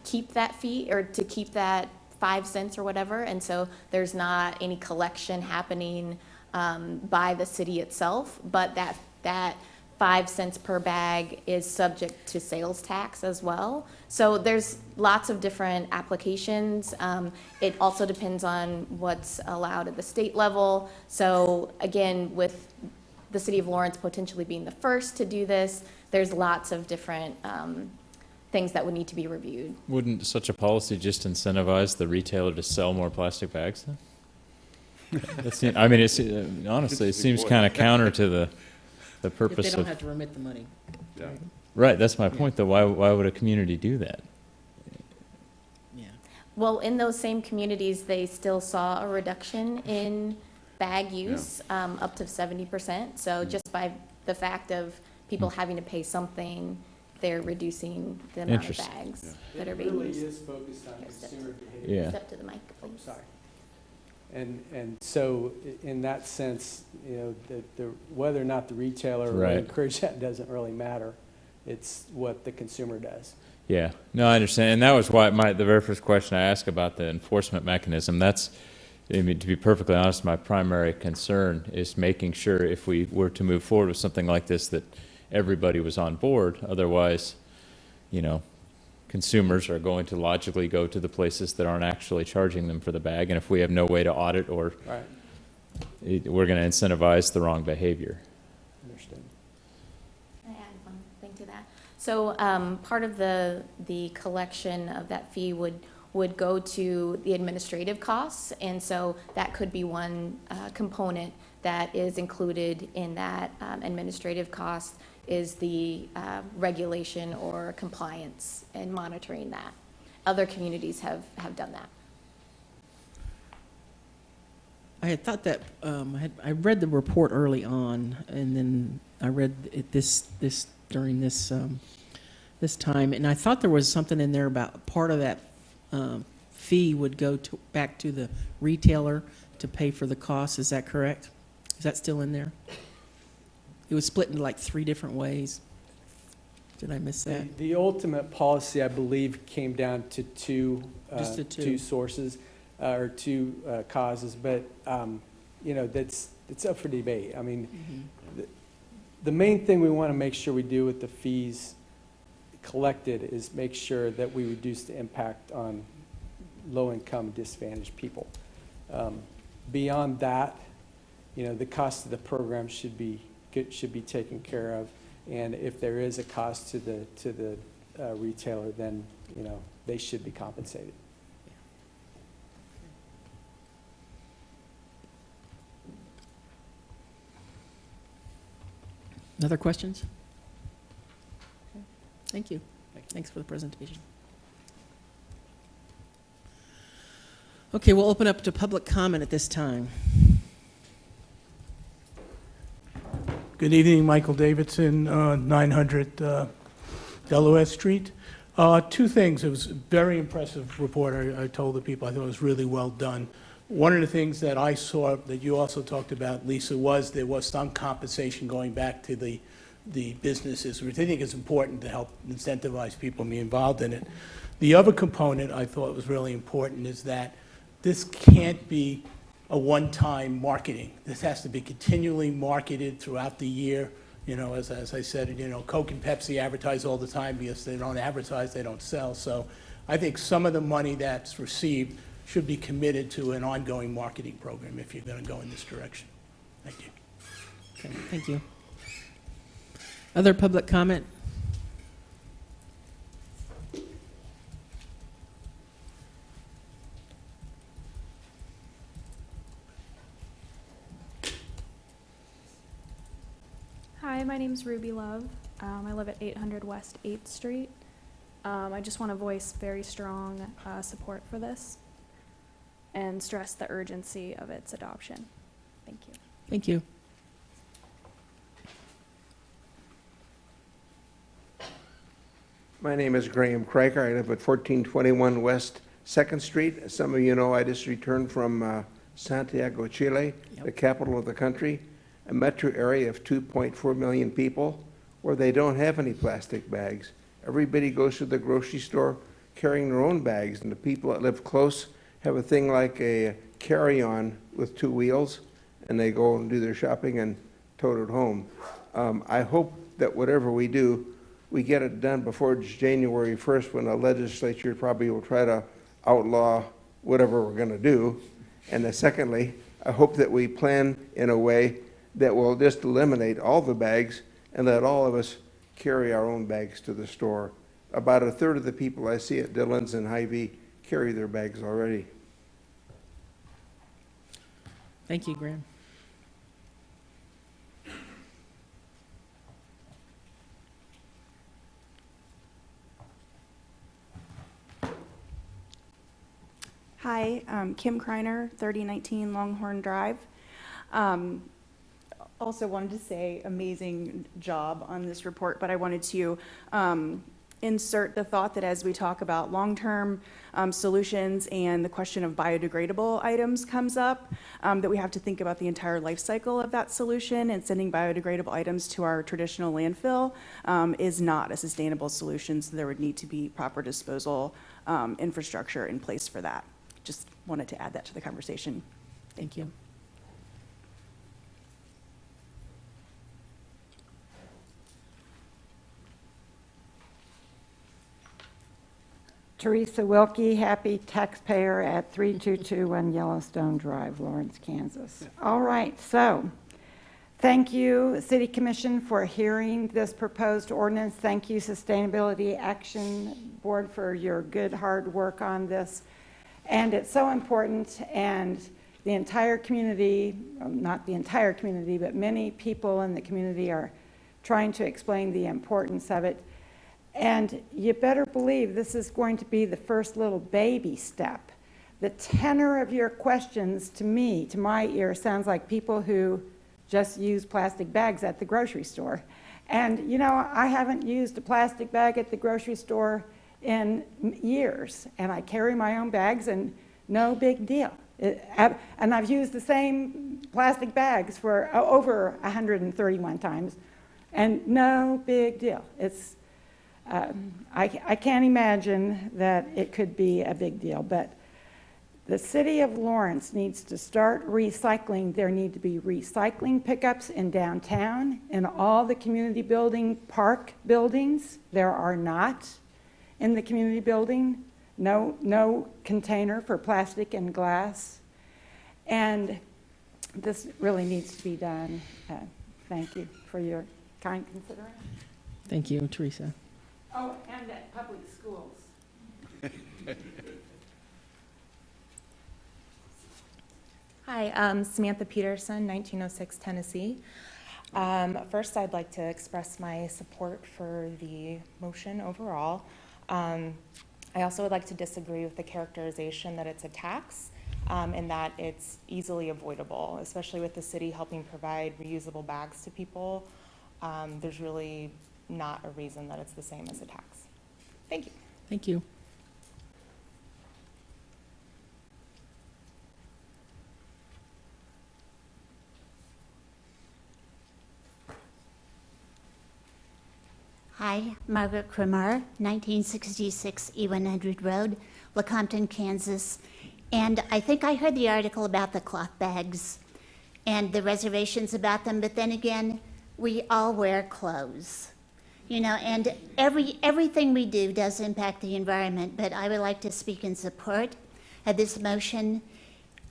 keep that fee or to keep that 5 cents or whatever. And so there's not any collection happening by the city itself, but that 5 cents per bag is subject to sales tax as well. So there's lots of different applications. It also depends on what's allowed at the state level. So again, with the city of Lawrence potentially being the first to do this, there's lots of different things that would need to be reviewed. Wouldn't such a policy just incentivize the retailer to sell more plastic bags then? I mean, it's, honestly, it seems kind of counter to the If purpose they don't of. have to remit the money. Yeah. Right, that's my point, though. Why would a community do that? Yeah. Well, in those same communities, they still saw a reduction in bag use, up to 70%. So just by the fact of people having to pay something they're reducing the amount of Interesting. bags that are being used. is focused on Here, step consumer behavior. Yeah. Step to the mic, please. Sorry. And so in that sense, you know, the whether or not the retailer will Right. encourage that doesn't really matter. It's what the consumer does. Yeah, no, I understand, and that was why the very first question I asked about the enforcement mechanism, that's, I mean, to be perfectly honest, my primary concern is making sure if we were to move forward with something like this, that everybody was on board. Otherwise, you know, consumers are going to logically go to the places that aren't actually charging them for the bag, and if we have no way to audit or, Right. we're gonna incentivize the wrong behavior. Understood. Can I add one thing to that? So part of the collection of that fee would go to the administrative costs, and so that could be one component that is included in that administrative cost is the regulation or compliance and monitoring that. Other communities have done that. I had thought that, I read the report early on, and then I read it during this time, and I thought there was something in there about part of that fee would go back to the retailer to pay for the cost. Is that correct? Is that still in there? It was split into like 3 different ways. Did I miss that? The ultimate policy, I believe, came down to Just the two. two sources, or two causes, but, you know, it's up for debate. I mean, the main thing we want to make sure we do with the fees collected is make sure that we reduce the impact on low-income disadvantaged people. Beyond that, you know, the cost of the program should be taken care of, and if there is a cost to the retailer, then, you know, they should be compensated. Other questions? Thank you. Thanks for the presentation. Okay, we'll open up to public comment at this time. Good evening, Michael Davidson, 900 Delaware Street. 2 things. It was a very impressive report. I told the people I thought it was really well done. One of the things that I saw that you also talked about, Lisa, was there was some compensation going back to the businesses, which I think is important to help incentivize people to be involved in it. The other component I thought was really important is that this can't be a one-time marketing. This has to be continually marketed throughout the year. You know, as I said, you know, Coke and Pepsi advertise all the time because they don't advertise, they don't sell. So I think some of the money that's received should be committed to an ongoing marketing program if you're going to go in this direction. Thank you. Okay, thank you. Other public comment? Hi, my name's Ruby Love. I live at 800 West 8th Street. I just want to voice very strong support for this and stress the urgency of its adoption. Thank you. Thank you. My name is Graham Craker. I live at 1421 West 2nd Street. As some of you know, I just returned from Santiago, Chile, the capital of the country, a metro area of 2.4 million people where they don't have any plastic bags. Everybody goes to the grocery store carrying their own bags, and the people that live close have a thing like a carry-on with 2 wheels, and they go and do their shopping and tote it home. I hope that whatever we do, we get it done before January 1st, when the legislature probably will try to outlaw whatever we're going to do. And then secondly, I hope that we plan in a way that will just eliminate all the bags and let all of us carry our own bags to the store. About 1/3 of the people I see at Dillon's and Hy-Vee carry their bags already. Thank you, Graham. Hi, Kim Kreiner, 3019 Longhorn Drive. also wanted to say amazing job on this report, but I wanted to insert the thought that as we talk about long-term solutions and the question of biodegradable items comes up, that we have to think about the entire life cycle of that solution, and sending biodegradable items to our traditional landfill is not a sustainable solution, so there would need to be proper disposal infrastructure in place for that. Just wanted to add that to the conversation. Thank you. Teresa Wilkie, happy taxpayer at 3221 Yellowstone Drive, Lawrence, Kansas. All right, so thank you, City Commission, for hearing this proposed ordinance. Thank you, Sustainability Action Board, for your good, hard work on this. And it's so important, and the entire community, not the entire community, but many people in the community are trying to explain the importance of it. And you better believe this is going to be the first little baby step. The tenor of your questions to me, to my ear, sounds like people who just use plastic bags at the grocery store. And you know, I haven't used a plastic bag at the grocery store in years, and I carry my own bags, and no big deal. And I've used the same plastic bags for over 131 times, and no big deal. It's I can't imagine that it could be a big deal, but the city of Lawrence needs to start recycling. There need to be recycling pickups in downtown, in all the community building, park buildings. There are not in the community building, no container for plastic and glass. And this really needs to be done. Thank you for your kind consideration. Thank you, Teresa. Oh, and at public schools. Hi, Samantha Peterson, 1906 Tennessee. First, I'd like to express my support for the motion overall. I also would like to disagree with the characterization that it's a tax and that it's easily avoidable, especially with the city helping provide reusable bags to people. There's really not a reason that it's the same as a tax. Thank you. Thank you. Hi, Margaret Krimar, 1966 E100 Road, Lecompton, Kansas. And I think I heard the article about the cloth bags and the reservations about them, but then again, we all wear clothes. You know, and everything we do does impact the environment, but I would like to speak in support of this motion.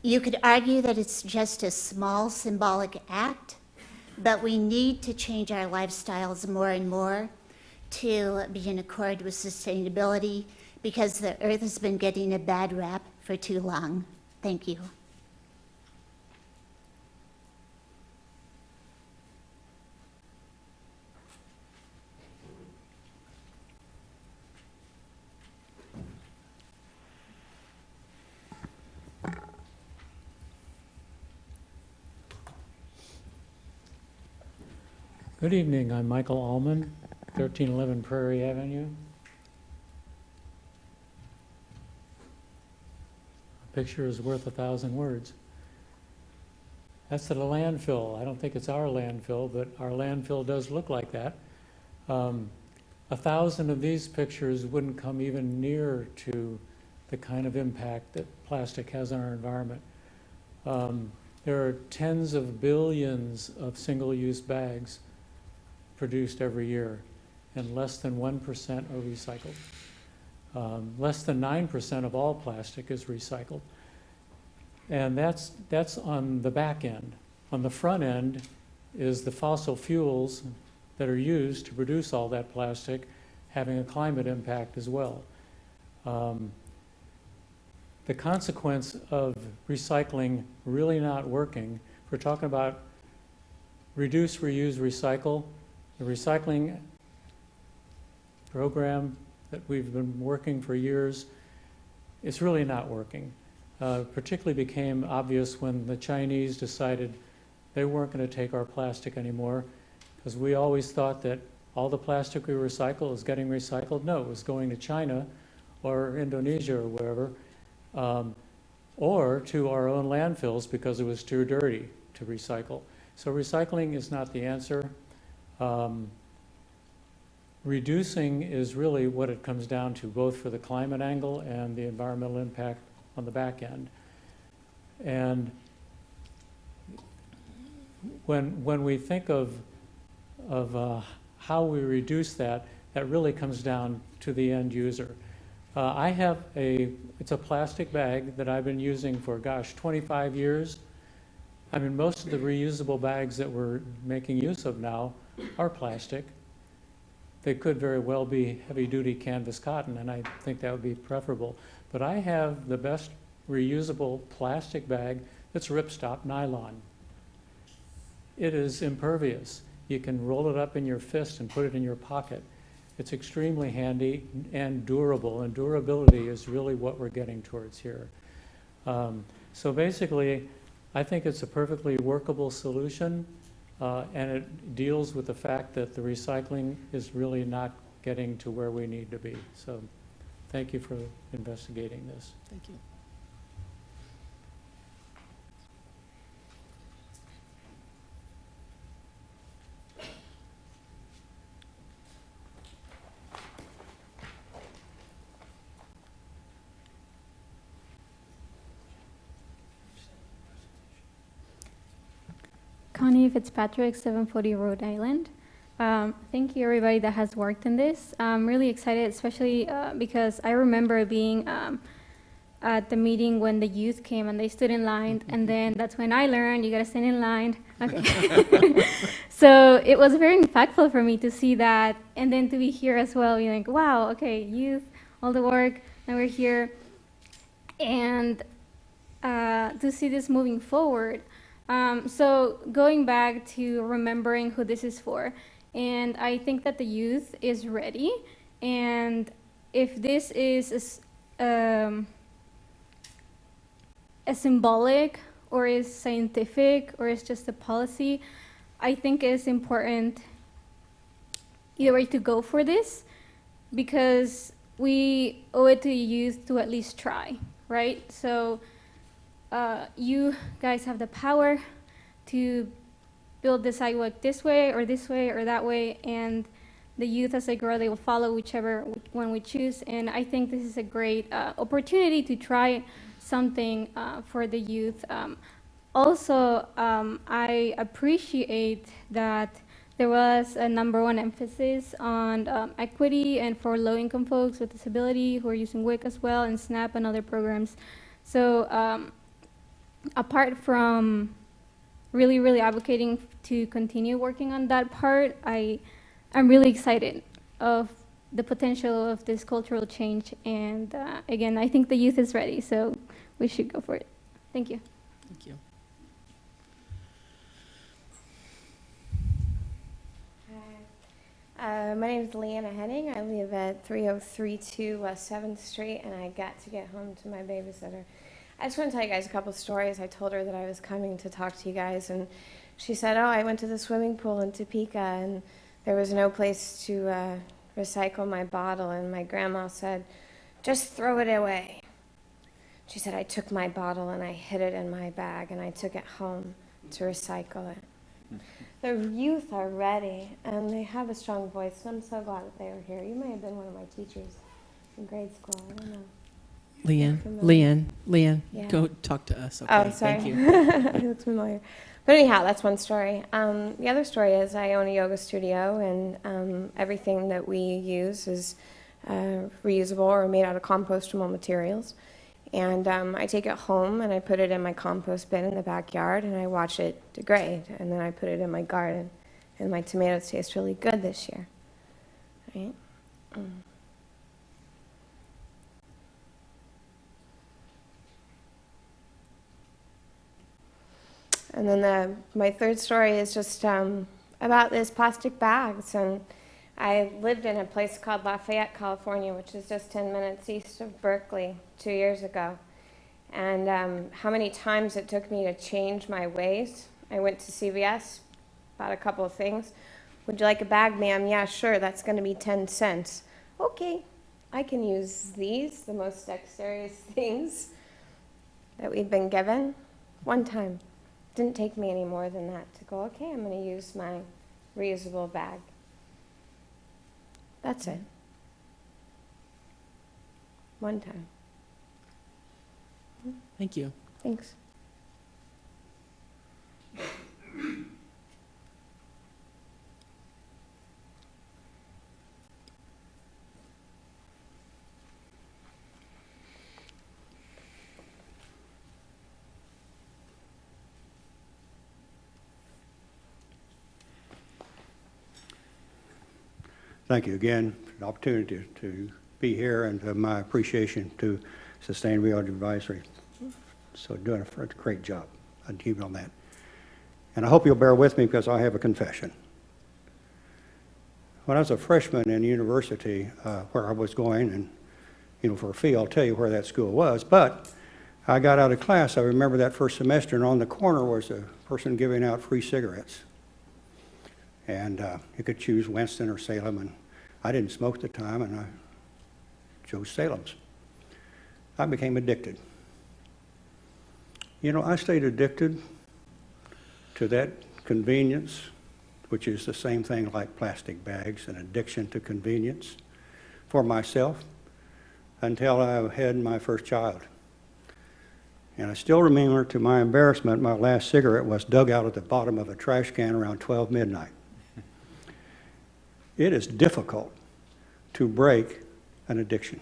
You could argue that it's just a small symbolic act, but we need to change our lifestyles more and more to be in accord with sustainability, because the earth has been getting a bad rap for too long. Thank you. Good evening, I'm Michael Allman, 1311 Prairie Avenue. A picture is worth 1,000 words. That's at a landfill. I don't think it's our landfill, but our landfill does look like that. 1,000 of these pictures wouldn't come even near to the kind of impact that plastic has on our environment. There are tens of billions of single-use bags produced every year, and less than 1% are recycled. Less than 9% of all plastic is recycled. And that's on the back end. On the front end is the fossil fuels that are used to produce all that plastic, having a climate impact as well. The consequence of recycling really not working, if we're talking about reduce, reuse, recycle, the recycling program that we've been working for years, it's really not working. Particularly became obvious when the Chinese decided they weren't going to take our plastic anymore, because we always thought that all the plastic we recycle was getting recycled. No, it was going to China or Indonesia or wherever, or to our own landfills because it was too dirty to recycle. So recycling is not the answer. Reducing is really what it comes down to, both for the climate angle and the environmental impact on the back end. And when we think of how we reduce that, that really comes down to the end user. I have it's a plastic bag that I've been using for, 25 years. I mean, most of the reusable bags that we're making use of now are plastic. They could very well be heavy-duty canvas cotton, and I think that would be preferable. But I have the best reusable plastic bag that's ripstop nylon. It is impervious. You can roll it up in your fist and put it in your pocket. It's extremely handy and durable, and durability is really what we're getting towards here. So basically, I think it's a perfectly workable solution. And it deals with the fact that the recycling is really not getting to where we need to be. So thank you for investigating this. Thank you. Connie Fitzpatrick, 740 Rhode Island. Thank you, everybody that has worked in this. I'm really excited, especially because I remember being at the meeting when the youth came and they stood in line, and then that's when I learned you gotta stand in line. Okay. So it was very impactful for me to see that, and then to be here as well, being like, wow, okay, youth, all the work, and we're here, and to see this moving forward. So going back to remembering who this is for, and I think that the youth is ready, and if this is a symbolic or is scientific or is just a policy, I think it's important either way to go for this, because we owe it to the youth to at least try, right? So you guys have the power to build the sidewalk this way or that way, and the youth as they grow, they will follow whichever one we choose. And I think this is a great opportunity to try something for the youth. Also, I appreciate that there was a #1 emphasis on equity and for low-income folks with disability who are using WIC as well, and SNAP and other programs. So apart from really advocating to continue working on that part, I'm really excited of the potential of this cultural change. And again, I think the youth is ready, so we should go for it. Thank you. Thank you. My name is Leanna Henning. I live at 3032 West 7th Street, and I got to get home to my babysitter. I just want to tell you guys a couple stories. I told her that I was coming to talk to you guys, and she said, oh, I went to the swimming pool in Topeka, and there was no place to recycle my bottle, and my grandma said, just throw it away. She said, I took my bottle and I hid it in my bag, and I took it home to recycle it. The youth are ready, and they have a strong voice, and I'm so glad that they were here. You may have been one of my teachers in grade school. I don't know. Leanne, Yeah. go talk to us. Okay, Oh, sorry. thank you. It looks familiar. But anyhow, that's one story. The other story is I own a yoga studio, and everything that we use is reusable or made out of compostable materials. And I take it home and I put it in my compost bin in the backyard, and I watch it degrade, and then I put it in my garden, and my tomatoes taste really good this year. Right? And then my third story is just about this plastic bags. And I lived in a place called Lafayette, California, which is just 10 minutes east of Berkeley 2 years ago. And how many times it took me to change my ways I went to CVS, bought a couple of things. Would you like a bag, ma'am? Yeah, sure, that's gonna be 10 cents. Okay, I can use these, the most dexterous things that we've been given. One time. Didn't take me any more than that to go, okay, I'm gonna use my reusable bag. That's it. One time. Thank you. Thanks. Thank you again for the opportunity to be here and my appreciation to Sustainability Advisory. So doing a great job. I'd keep it on that. And I hope you'll bear with me because I have a confession. When I was a freshman in university, where I was going, and for a fee, I'll tell you where that school was, but I got out of class, I remember that first semester, and on the corner was a person giving out free cigarettes. And you could choose Winston or Salem, and I didn't smoke at the time, and I chose Salem's. I became addicted. I stayed addicted to that convenience, which is the same thing like plastic bags, an addiction to convenience for myself, until I had my first child. And I still remember, to my embarrassment, my last cigarette was dug out at the bottom of a trash can around 12 midnight. It is difficult to break an addiction.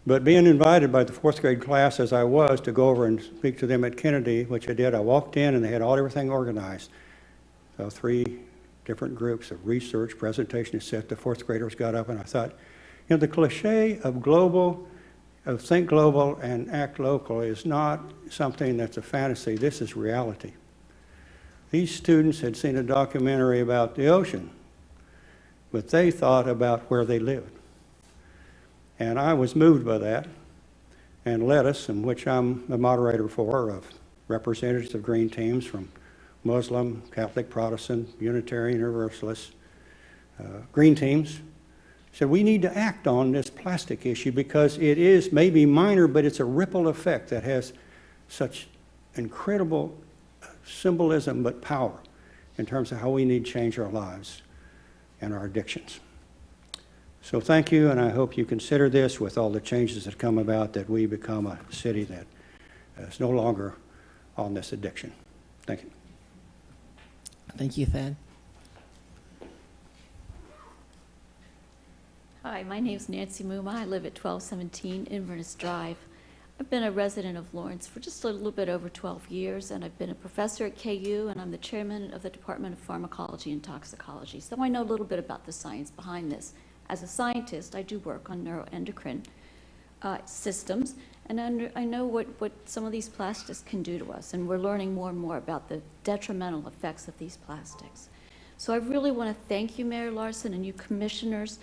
But being invited by the fourth grade class, as I was, to go over and speak to them at Kennedy, which I did, I walked in and they had everything organized. So 3 different groups of research, presentation, etc. The fourth graders got up, and I thought, the cliche of think global and act local is not something that's a fantasy. This is reality. These students had seen a documentary about the ocean, but they thought about where they lived. And I was moved by that, and led us, in which I'm the moderator for, of representatives of green teams from Muslim, Catholic, Protestant, Unitarian, Universalist, green teams, said we need to act on this plastic issue because it is maybe minor, but it's a ripple effect that has such incredible symbolism but power in terms of how we need to change our lives and our addictions. So thank you, and I hope you consider this with all the changes that come about, that we become a city that is no longer on this addiction. Thank you. Thank you, Thad. Hi, my name is Nancy Muma. I live at 1217 Inverness Drive. I've been a resident of Lawrence for just a little bit over 12 years, and I've been a professor at KU, and I'm the chairman of the Department of Pharmacology and Toxicology. So I know a little bit about the science behind this. As a scientist, I do work on neuroendocrine systems, and I know what some of these plastics can do to us, and we're learning more and more about the detrimental effects of these plastics. So I really want to thank you, Mayor Larson, and you commissioners,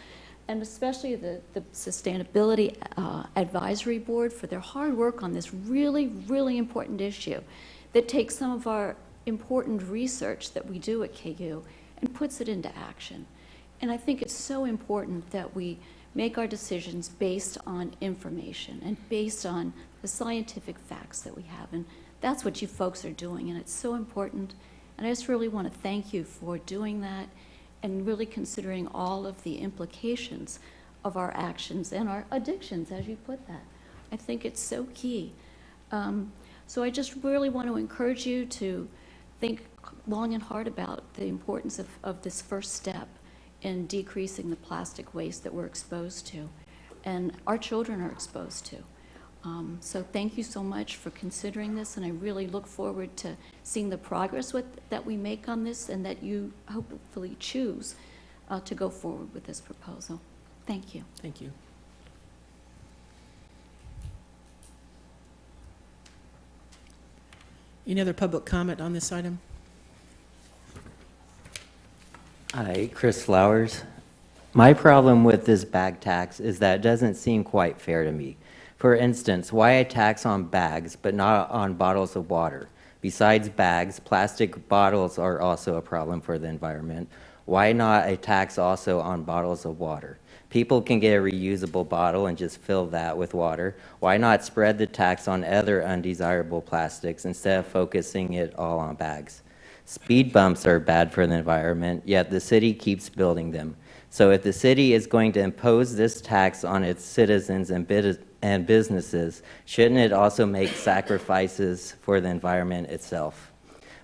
and especially the Sustainability Advisory Board for their hard work on this really, really important issue that takes some of our important research that we do at KU and puts it into action. And I think it's so important that we make our decisions based on information and based on the scientific facts that we have. And that's what you folks are doing, and it's so important. And I just really want to thank you for doing that and really considering all of the implications of our actions and our addictions, as you put that. I think it's so key. So I just really want to encourage you to think long and hard about the importance of this first step in decreasing the plastic waste that we're exposed to and our children are exposed to. So thank you so much for considering this, and I really look forward to seeing the progress that we make on this, and that you hopefully choose to go forward with this proposal. Thank you. Thank you. Any other public comment on this item? Hi, Chris Flowers. My problem with this bag tax is that it doesn't seem quite fair to me. For instance, why a tax on bags but not on bottles of water? Besides bags, plastic bottles are also a problem for the environment. Why not a tax also on bottles of water? People can get a reusable bottle and just fill that with water. Why not spread the tax on other undesirable plastics instead of focusing it all on bags? Speed bumps are bad for the environment, yet the city keeps building them. So if the city is going to impose this tax on its citizens and businesses, shouldn't it also make sacrifices for the environment itself?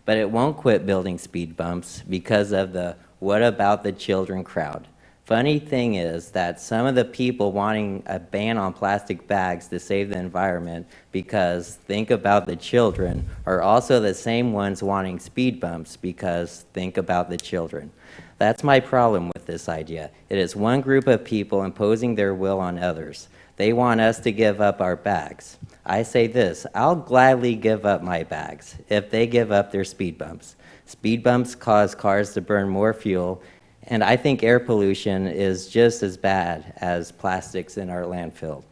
But it won't quit building speed bumps because of the "what about the children" crowd. Funny thing is that some of the people wanting a ban on plastic bags to save the environment because think about the children are also the same ones wanting speed bumps because think about the children. That's my problem with this idea. It is one group of people imposing their will on others. They want us to give up our bags. I say this, I'll gladly give up my bags if they give up their speed bumps. Speed bumps cause cars to burn more fuel, and I think air pollution is just as bad as plastics in our landfill.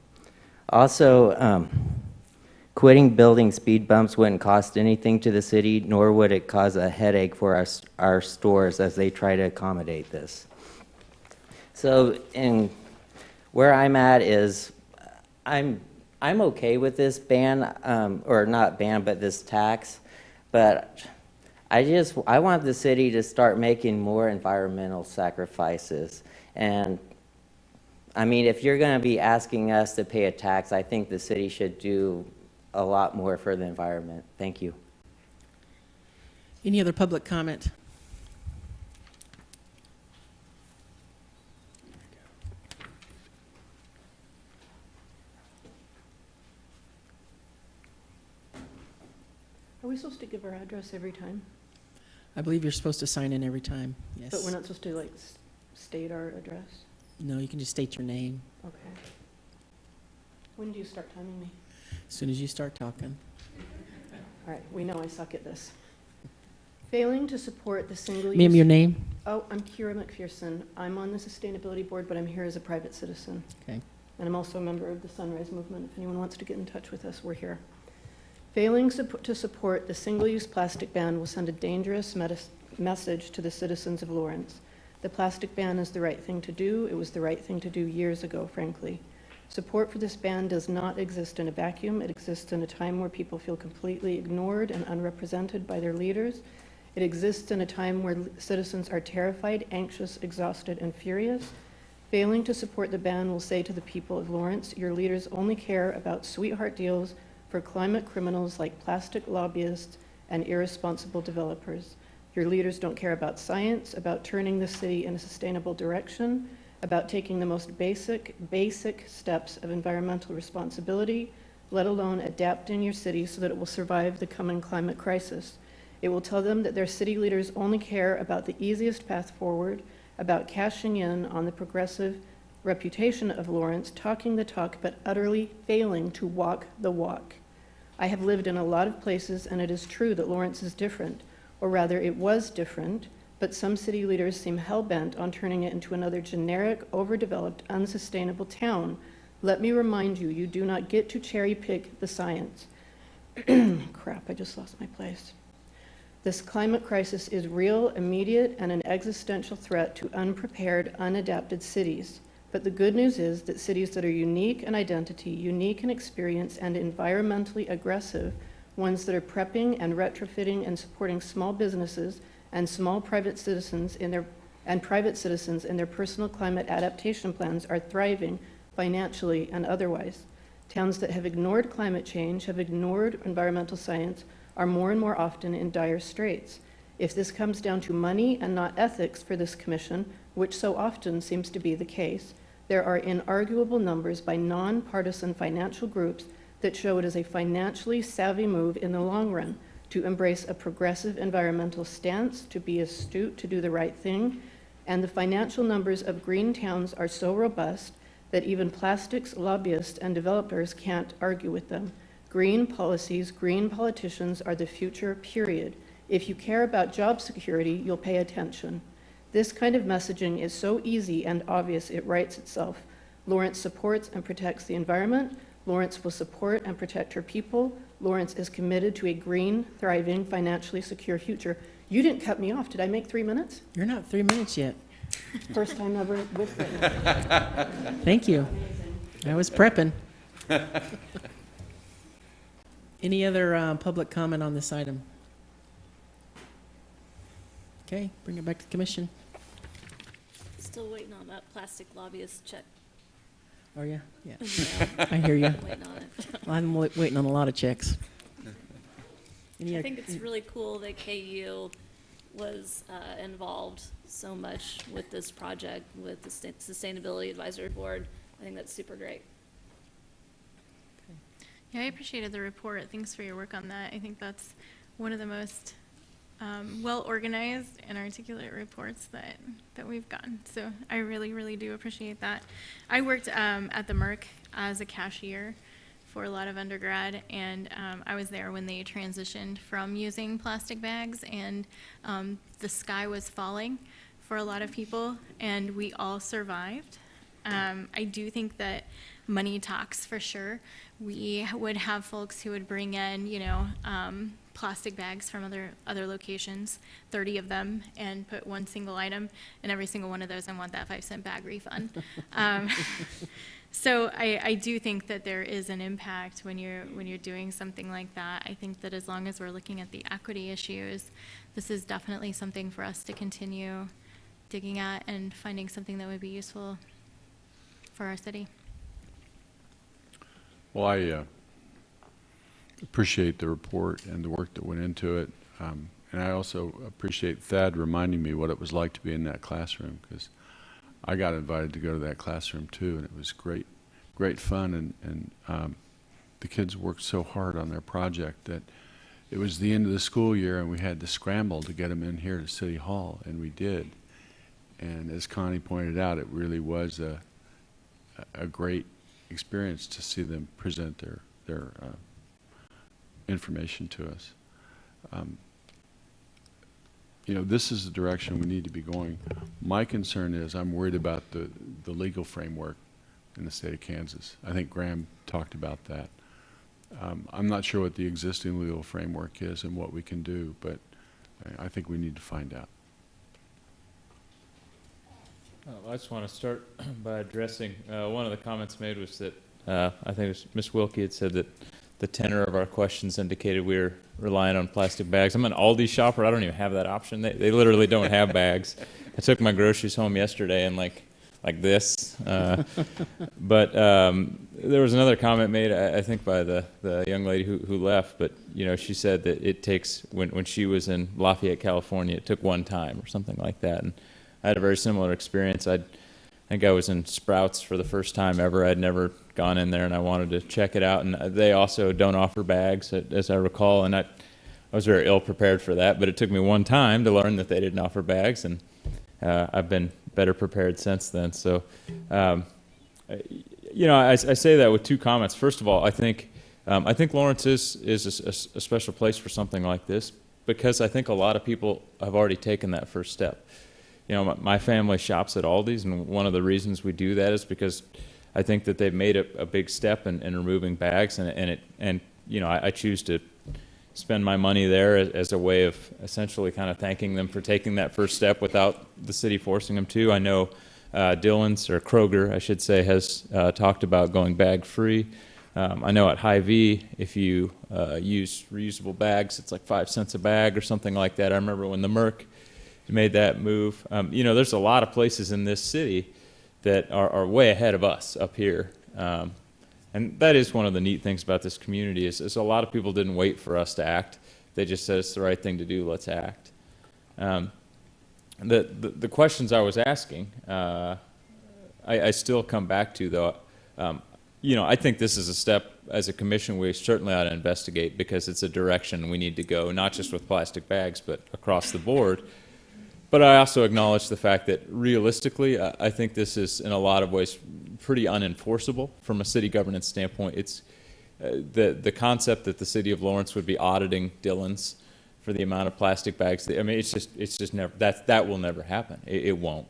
Also, quitting building speed bumps wouldn't cost anything to the city, nor would it cause a headache for our stores as they try to accommodate this. So, where I'm at is, I'm okay with this ban, or not ban, but this tax, but I want the city to start making more environmental sacrifices. And I mean, if you're going to be asking us to pay a tax, I think the city should do a lot more for the environment. Thank you. Any other public comment? Are we supposed to give our address every time? I believe you're supposed to sign in every time, yes. But we're not supposed to, like, state our address? No, you can just state your name Okay. When do you start timing me? as soon as you start talking. All right, we know I suck at this. Failing to support the single-use... Ma'am, your name? Oh, I'm Kira McPherson. I'm on the Sustainability Board, but I'm here as a private citizen. Okay. And I'm also a member of the Sunrise Movement. If anyone wants to get in touch with us, we're here. Failing to support the single-use plastic ban will send a dangerous message to the citizens of Lawrence. The plastic ban is the right thing to do. It was the right thing to do years ago, frankly. Support for this ban does not exist in a vacuum. It exists in a time where people feel completely ignored and unrepresented by their leaders. It exists in a time where citizens are terrified, anxious, exhausted, and furious. Failing to support the ban will say to the people of Lawrence, your leaders only care about sweetheart deals for climate criminals like plastic lobbyists and irresponsible developers. Your leaders don't care about science, about turning the city in a sustainable direction, about taking the most basic steps of environmental responsibility, let alone adapting your city so that it will survive the coming climate crisis. It will tell them that their city leaders only care about the easiest path forward, about cashing in on the progressive reputation of Lawrence, talking the talk, but utterly failing to walk the walk. I have lived in a lot of places, and it is true that Lawrence is different, or rather it was different, but some city leaders seem hell-bent on turning it into another generic, overdeveloped, unsustainable town. Let me remind you, you do not get to cherry-pick the science. Crap, I just lost my place. This climate crisis is real, immediate, and an existential threat to unprepared, unadapted cities. But the good news is that cities that are unique in identity, unique in experience, and environmentally aggressive, ones that are prepping and retrofitting and supporting small businesses and small private citizens in their personal climate adaptation plans, are thriving financially and otherwise. Towns that have ignored climate change, have ignored environmental science, are more and more often in dire straits. If this comes down to money and not ethics for this commission, which so often seems to be the case, there are inarguable numbers by nonpartisan financial groups that show it is a financially savvy move in the long run to embrace a progressive environmental stance, to be astute, to do the right thing, and the financial numbers of green towns are so robust that even plastics lobbyists and developers can't argue with them. Green policies, green politicians are the future, period. If you care about job security, you'll pay attention. This kind of messaging is so easy and obvious it writes itself. Lawrence supports and protects the environment. Lawrence will support and protect her people. Lawrence is committed to a green, thriving, financially secure future. You didn't cut me off. Did I make 3 minutes? You're not 3 minutes yet. First time ever with it. Thank you. I was prepping. Any other public comment on this item? Okay, bring it back to the commission. Still waiting on that plastic lobbyist check. Are you? Yeah. Yeah, I hear you. waiting on it. I'm waiting on a lot of checks. Any I other- think it's really cool that KU was involved so much with this project, with the Sustainability Advisory Board. I think that's super great. Yeah, I appreciated the report. Thanks for your work on that. I think that's one of the most well-organized and articulate reports that we've gotten. So I really, really do appreciate that. I worked at the Merck as a cashier for a lot of undergrad, and I was there when they transitioned from using plastic bags, and the sky was falling for a lot of people, and we all survived. I do think that money talks for sure. We would have folks who would bring in, plastic bags from other locations, 30 of them, and put one single item, and every single one of those, I want that 5-cent bag refund. So I do think that there is an impact when you're doing something like that. I think that as long as we're looking at the equity issues, this is definitely something for us to continue digging at and finding something that would be useful for our city. Well, I appreciate the report and the work that went into it. And I also appreciate Thad reminding me what it was like to be in that classroom, because I got invited to go to that classroom too, and it was great fun. And the kids worked so hard on their project that it was the end of the school year, and we had to scramble to get them in here to City Hall, and we did. And as Connie pointed out, it really was a great experience to see them present their information to us. This is the direction we need to be going. My concern is I'm worried about the legal framework in the state of Kansas. I think Graham talked about that. I'm not sure what the existing legal framework is and what we can do, but I think we need to find out. I just want to start by addressing one of the comments made was that I think it was Ms. Wilkie had said that the tenor of our questions indicated we were relying on plastic bags. I'm an Aldi shopper. I don't even have that option. They literally don't have bags. I took my groceries home yesterday and like this. But there was another comment made, I think, by the young lady who left. But she said that it takes when she was in Lafayette, California, it took one time or something like that. And I had a very similar experience. I think I was in Sprouts for the first time ever. I'd never gone in there, and I wanted to check it out. And they also don't offer bags, as I recall. And I was very ill prepared for that. But it took me one time to learn that they didn't offer bags, and I've been better prepared since then. So, I say that with two comments. First of all, I think Lawrence is a special place for something like this, because I think a lot of people have already taken that first step. My family shops at Aldi's, and one of the reasons we do that is because I think that they've made a big step in removing bags, and I choose to spend my money there as a way of essentially kind of thanking them for taking that first step without the city forcing them to. I know Dillon's, or Kroger, I should say, has talked about going bag-free. I know at Hy-Vee, if you use reusable bags, it's like 5 cents a bag or something like that. I remember when the Merck made that move. There's a lot of places in this city that are way ahead of us up here. And that is one of the neat things about this community is a lot of people didn't wait for us to act. They just said it's the right thing to do, let's act. The questions I was asking, I still come back to, though. I think this is a step, as a commission, we certainly ought to investigate, because it's a direction we need to go, not just with plastic bags, but across the board. But I also acknowledge the fact that realistically, I think this is in a lot of ways pretty unenforceable from a city governance standpoint. It's the concept that the city of Lawrence would be auditing Dillon's for the amount of plastic bags. It's just never, that will never happen. It won't,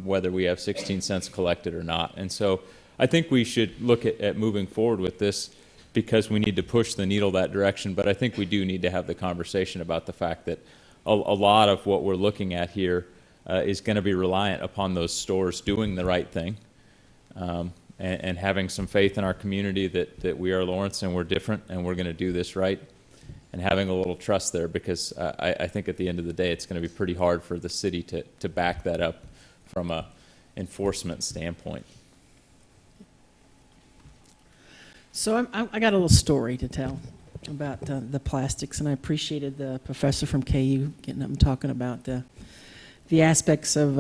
whether we have 16 cents collected or not. And so I think we should look at moving forward with this because we need to push the needle that direction, but I think we do need to have the conversation about the fact that a lot of what we're looking at here is going to be reliant upon those stores doing the right thing, and having some faith in our community that we are Lawrence and we're different and we're going to do this right, and having a little trust there, because I think at the end of the day it's going to be pretty hard for the city to back that up from a enforcement standpoint. So I got a little story to tell about the plastics, and I appreciated the professor from KU getting up and talking about the aspects of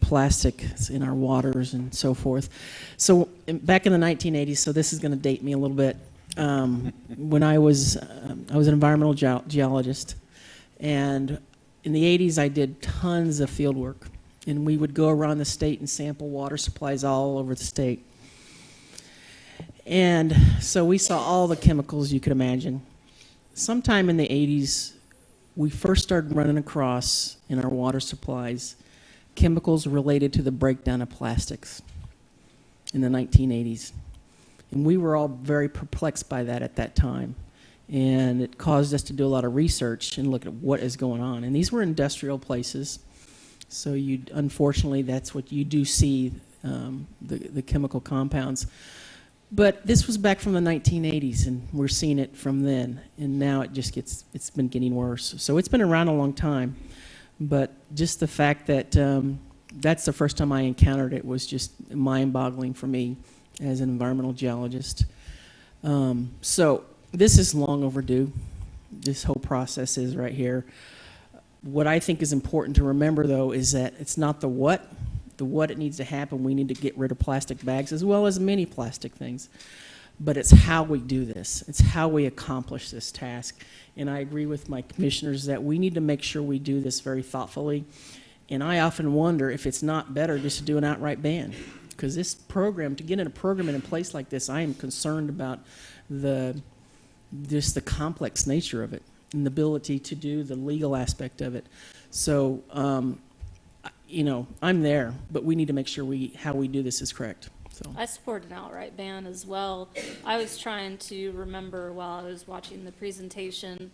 plastics in our waters and so forth. So back in the 1980s, so this is going to date me a little bit, when I was an environmental geologist, and in the 80s I did tons of field work, and we would go around the state and sample water supplies all over the state. And so we saw all the chemicals you could imagine. Sometime in the 80s, we first started running across in our water supplies chemicals related to the breakdown of plastics in the 1980s. And we were all very perplexed by that at that time. And it caused us to do a lot of research and look at what is going on. And these were industrial places. So unfortunately, that's what you do see, the chemical compounds. But this was back from the 1980s, and we're seeing it from then, and now it's been getting worse. So it's been around a long time, but just the fact that that's the first time I encountered it was just mind-boggling for me as an environmental geologist. So this is long overdue. This whole process is right here. What I think is important to remember, though, is that it's not the what it needs to happen. We need to get rid of plastic bags as well as many plastic things. But it's how we do this. It's how we accomplish this task. And I agree with my commissioners that we need to make sure we do this very thoughtfully. And I often wonder if it's not better just to do an outright ban. Because this program, to get in a program in a place like this, I am concerned about just the complex nature of it and the ability to do the legal aspect of it. So, I'm there, but we need to make sure how we do this is correct. So I support an outright ban as well. I was trying to remember while I was watching the presentation,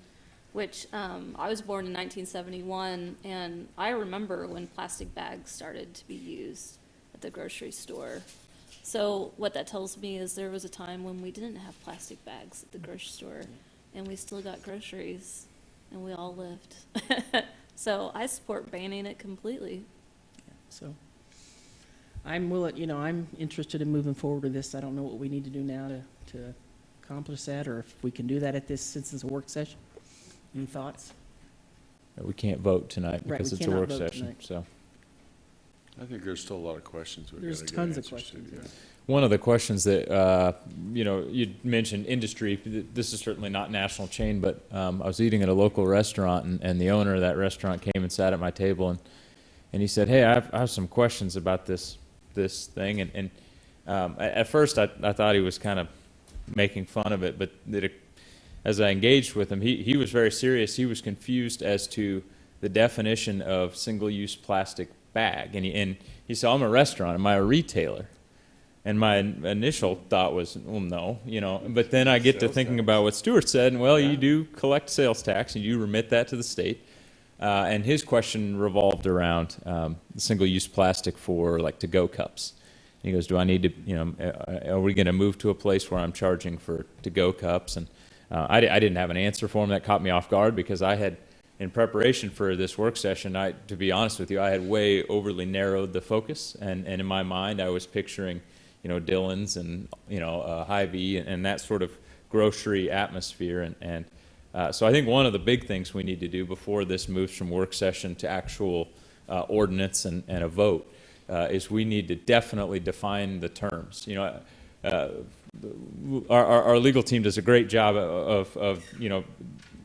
which I was born in 1971, and I remember when plastic bags started to be used at the grocery store. So what that tells me is there was a time when we didn't have plastic bags at the grocery store, and we still got groceries, and we all lived. So I support banning it completely. So I'm interested in moving forward with this. I don't know what we need to do now to accomplish that, or if we can do that since it's a work session. Any thoughts? We can't vote tonight Right, because we it's a cannot work vote session, tonight. so. I think there's still a lot of questions we've got There's to get tons of answers to. questions, Yeah. yes. One of the questions that, you'd mentioned industry. This is certainly not national chain, but I was eating at a local restaurant, and the owner of that restaurant came and sat at my table, and he said, "Hey, I have some questions about this thing." And at first, I thought he was kind of making fun of it, but as I engaged with him, he was very serious. He was confused as to the definition of single-use plastic bag, and he said, "I'm a restaurant. Am I a retailer?" And my initial thought was, well, no, But then I get to thinking about what Stuart said, and you do collect sales tax, and you remit that to the state. And his question revolved around single-use plastic for like to-go cups. And he goes, "Do I need to? Are we going to move to a place where I'm charging for to-go cups?" And I didn't have an answer for him. That caught me off guard because I had, in preparation for this work session, to be honest with you, I had way overly narrowed the focus, and in my mind, I was picturing, Dillon's and Hy-Vee and that sort of grocery atmosphere, and so I think one of the big things we need to do before this moves from work session to actual ordinance and a vote is we need to definitely define the terms. Our legal team does a great job of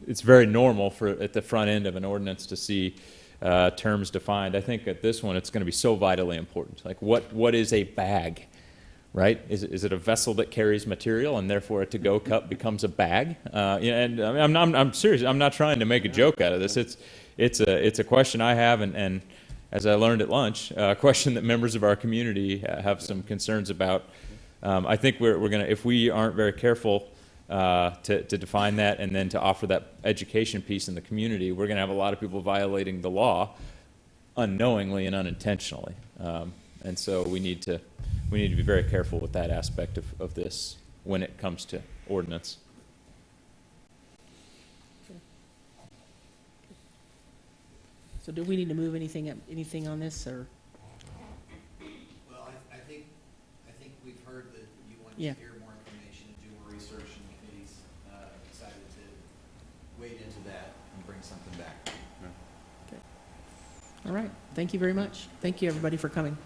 it's very normal at the front end of an ordinance to see terms defined. I think at this one it's going to be so vitally important. Like what is a bag? Right? Is it a vessel that carries material, and therefore a to-go cup becomes a bag? And I mean, I'm serious. I'm not trying to make a joke out of this. It's a question I have, and as I learned at lunch, a question that members of our community have some concerns about. I think we're going to, if we aren't very careful to define that and then to offer that education piece in the community, we're going to have a lot of people violating the law unknowingly and unintentionally. And so we need to be very careful with that aspect of this when it comes to ordinance. So do we need to move anything on this, or? Well, I think we've heard that you want Yeah. to hear more information and do more research, and the committee's decided to wade into that and bring something back. All right, thank you very much. Thank you, everybody, for coming.